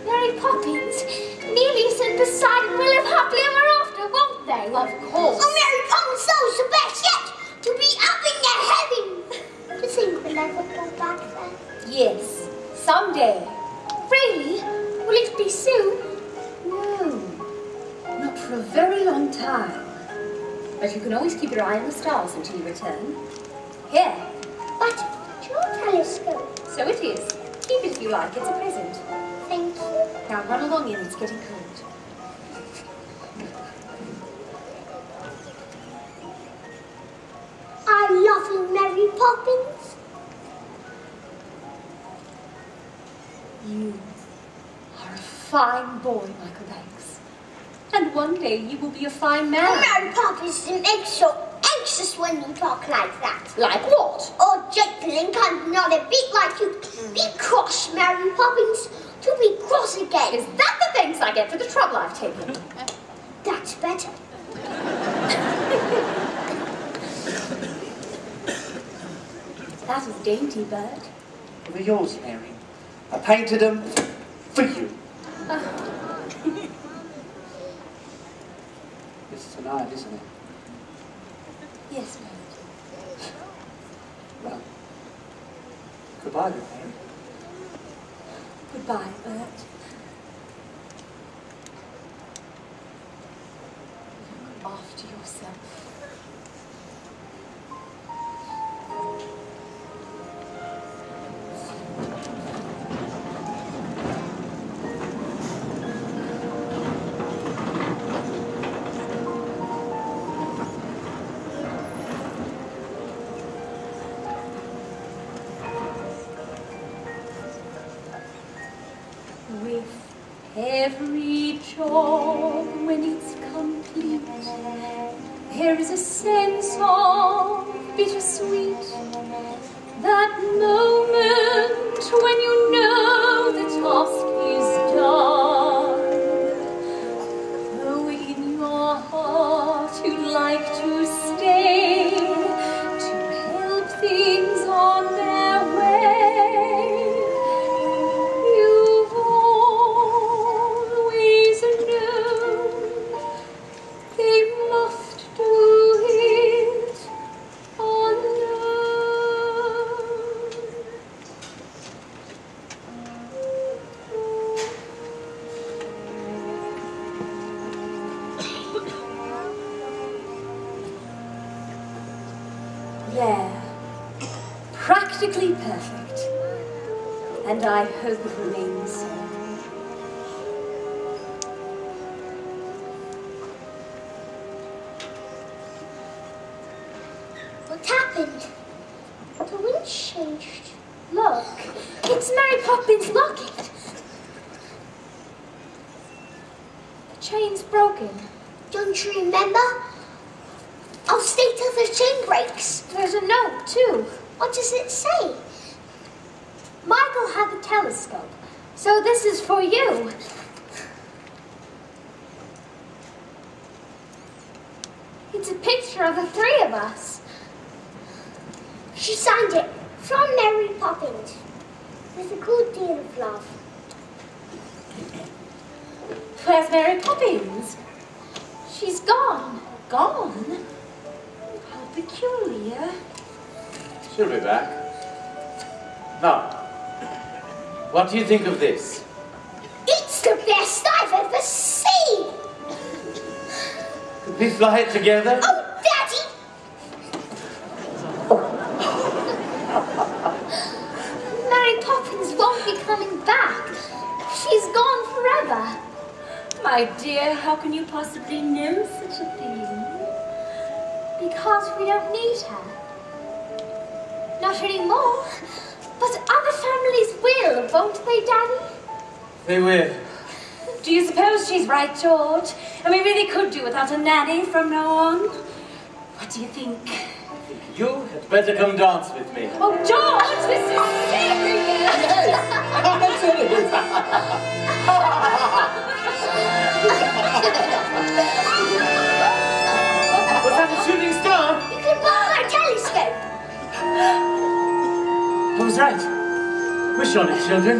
Speaker 2: Mary Poppins, Neelix and Poseidon will live happily ever after, won't they?
Speaker 7: Of course.
Speaker 2: Oh, Mary Poppins knows the best yet, to be up in the heaven. Do you think we'll ever go back there?
Speaker 7: Yes, someday.
Speaker 2: Really? Will it be soon?
Speaker 7: No, not for a very long time. But you can always keep your eye on the stars until you return. Here,
Speaker 2: But your telescope.
Speaker 7: so it is. Keep it if you like, it's a present.
Speaker 2: Thank you.
Speaker 7: Now run along in, it's getting cold.
Speaker 2: I love you, Mary Poppins.
Speaker 7: You are a fine boy, Michael Banks. And one day you will be a fine man.
Speaker 2: Oh, Mary Poppins, it makes so anxious when you talk like that.
Speaker 7: Like what?
Speaker 2: Oh, Jacqueline can not a bit like you. Be cross, Mary Poppins. To be cross again.
Speaker 7: Is that the thanks I get for the trouble I've taken?
Speaker 2: That's better.
Speaker 7: That is dainty, bird.
Speaker 1: They're yours, Mary. I painted them for you.
Speaker 7: Oh,
Speaker 1: night, isn't it?
Speaker 7: Yes, Bert.
Speaker 1: Well, goodbye, then, Mary.
Speaker 7: Goodbye, Bert. Look after yourself. With every job when it's complete, there is a sense of bittersweet. That moment when you know the task is done, though in your heart you'd like to stay to help things on their way. You've always known they must do it alone. There, practically perfect, and I hope it remains so.
Speaker 2: What happened? The wind changed. Look, it's Mary Poppins' locket. The chain's broken. Don't you remember? I'll stay till the chain breaks. There's a note, too. What does it say? Michael had the telescope, so this is for you. It's a picture of the three of us. She signed it, from Mary Poppins, with a good deal of love.
Speaker 7: Where's Mary Poppins?
Speaker 2: She's gone.
Speaker 7: Gone? How peculiar.
Speaker 12: She'll be back. Now, what do you think of this?
Speaker 2: It's the best I've ever seen.
Speaker 12: Could we fly it together?
Speaker 2: Oh, Daddy! Mary Poppins won't be coming back. She's gone forever.
Speaker 7: My dear, how can you possibly know such a thing?
Speaker 2: Because we don't need her. Not anymore. But other families will, won't they, Daddy?
Speaker 12: They will.
Speaker 7: Do you suppose she's right, George? And we really could do without a nanny from now on? What do you think?
Speaker 12: You had better come dance with me.
Speaker 7: Oh, George, this is serious!
Speaker 12: Yes, it is. Was that a shooting star?
Speaker 2: You can borrow my telescope.
Speaker 12: I was right. Wish on it, children.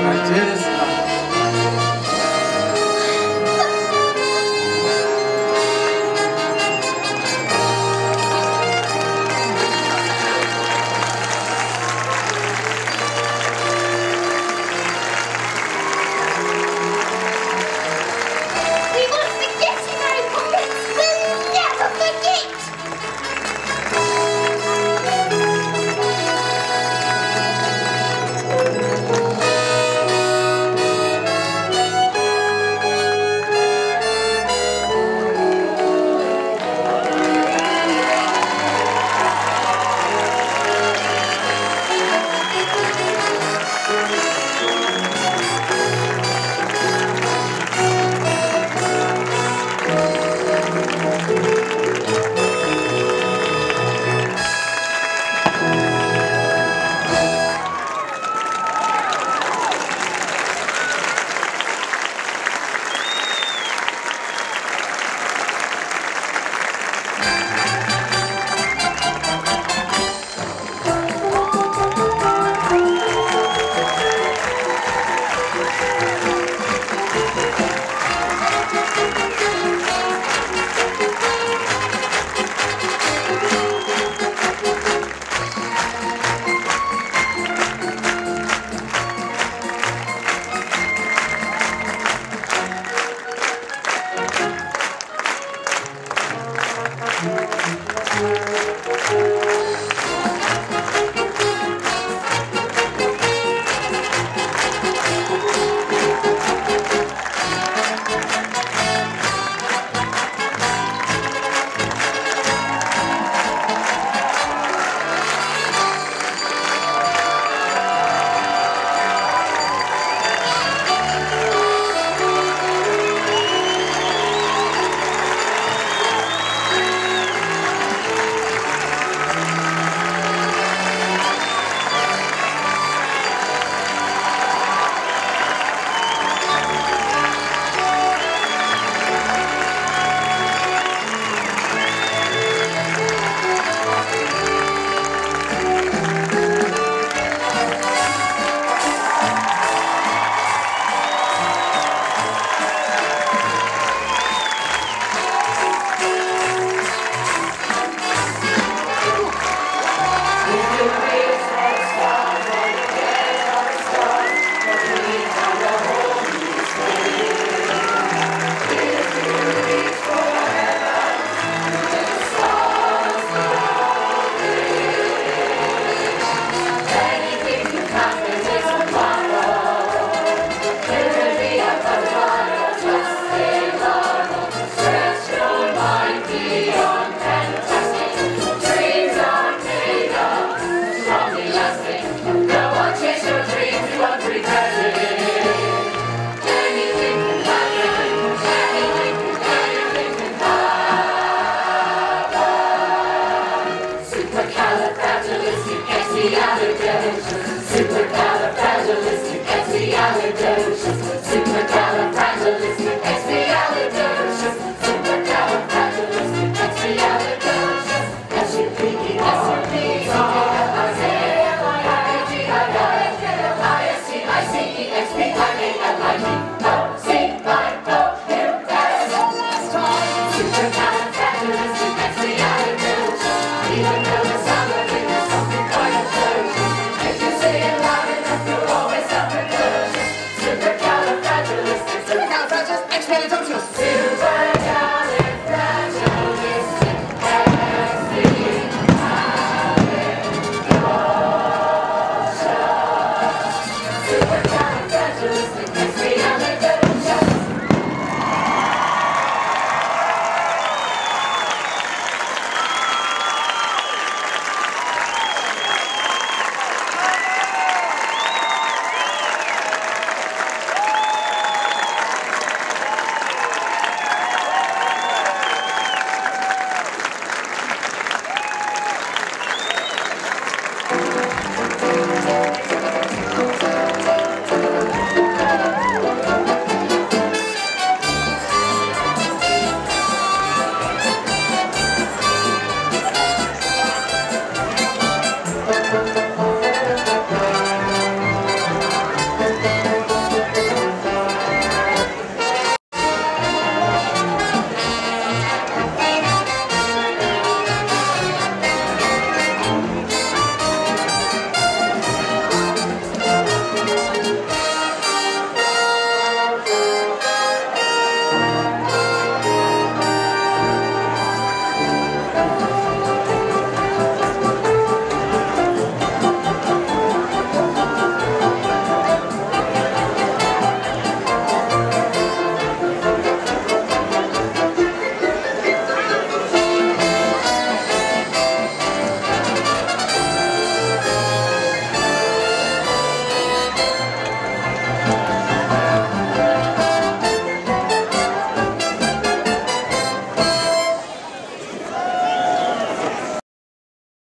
Speaker 12: My dearest love.
Speaker 2: We won't forget you, Mary Poppins.
Speaker 11: capitalistic, expiatic,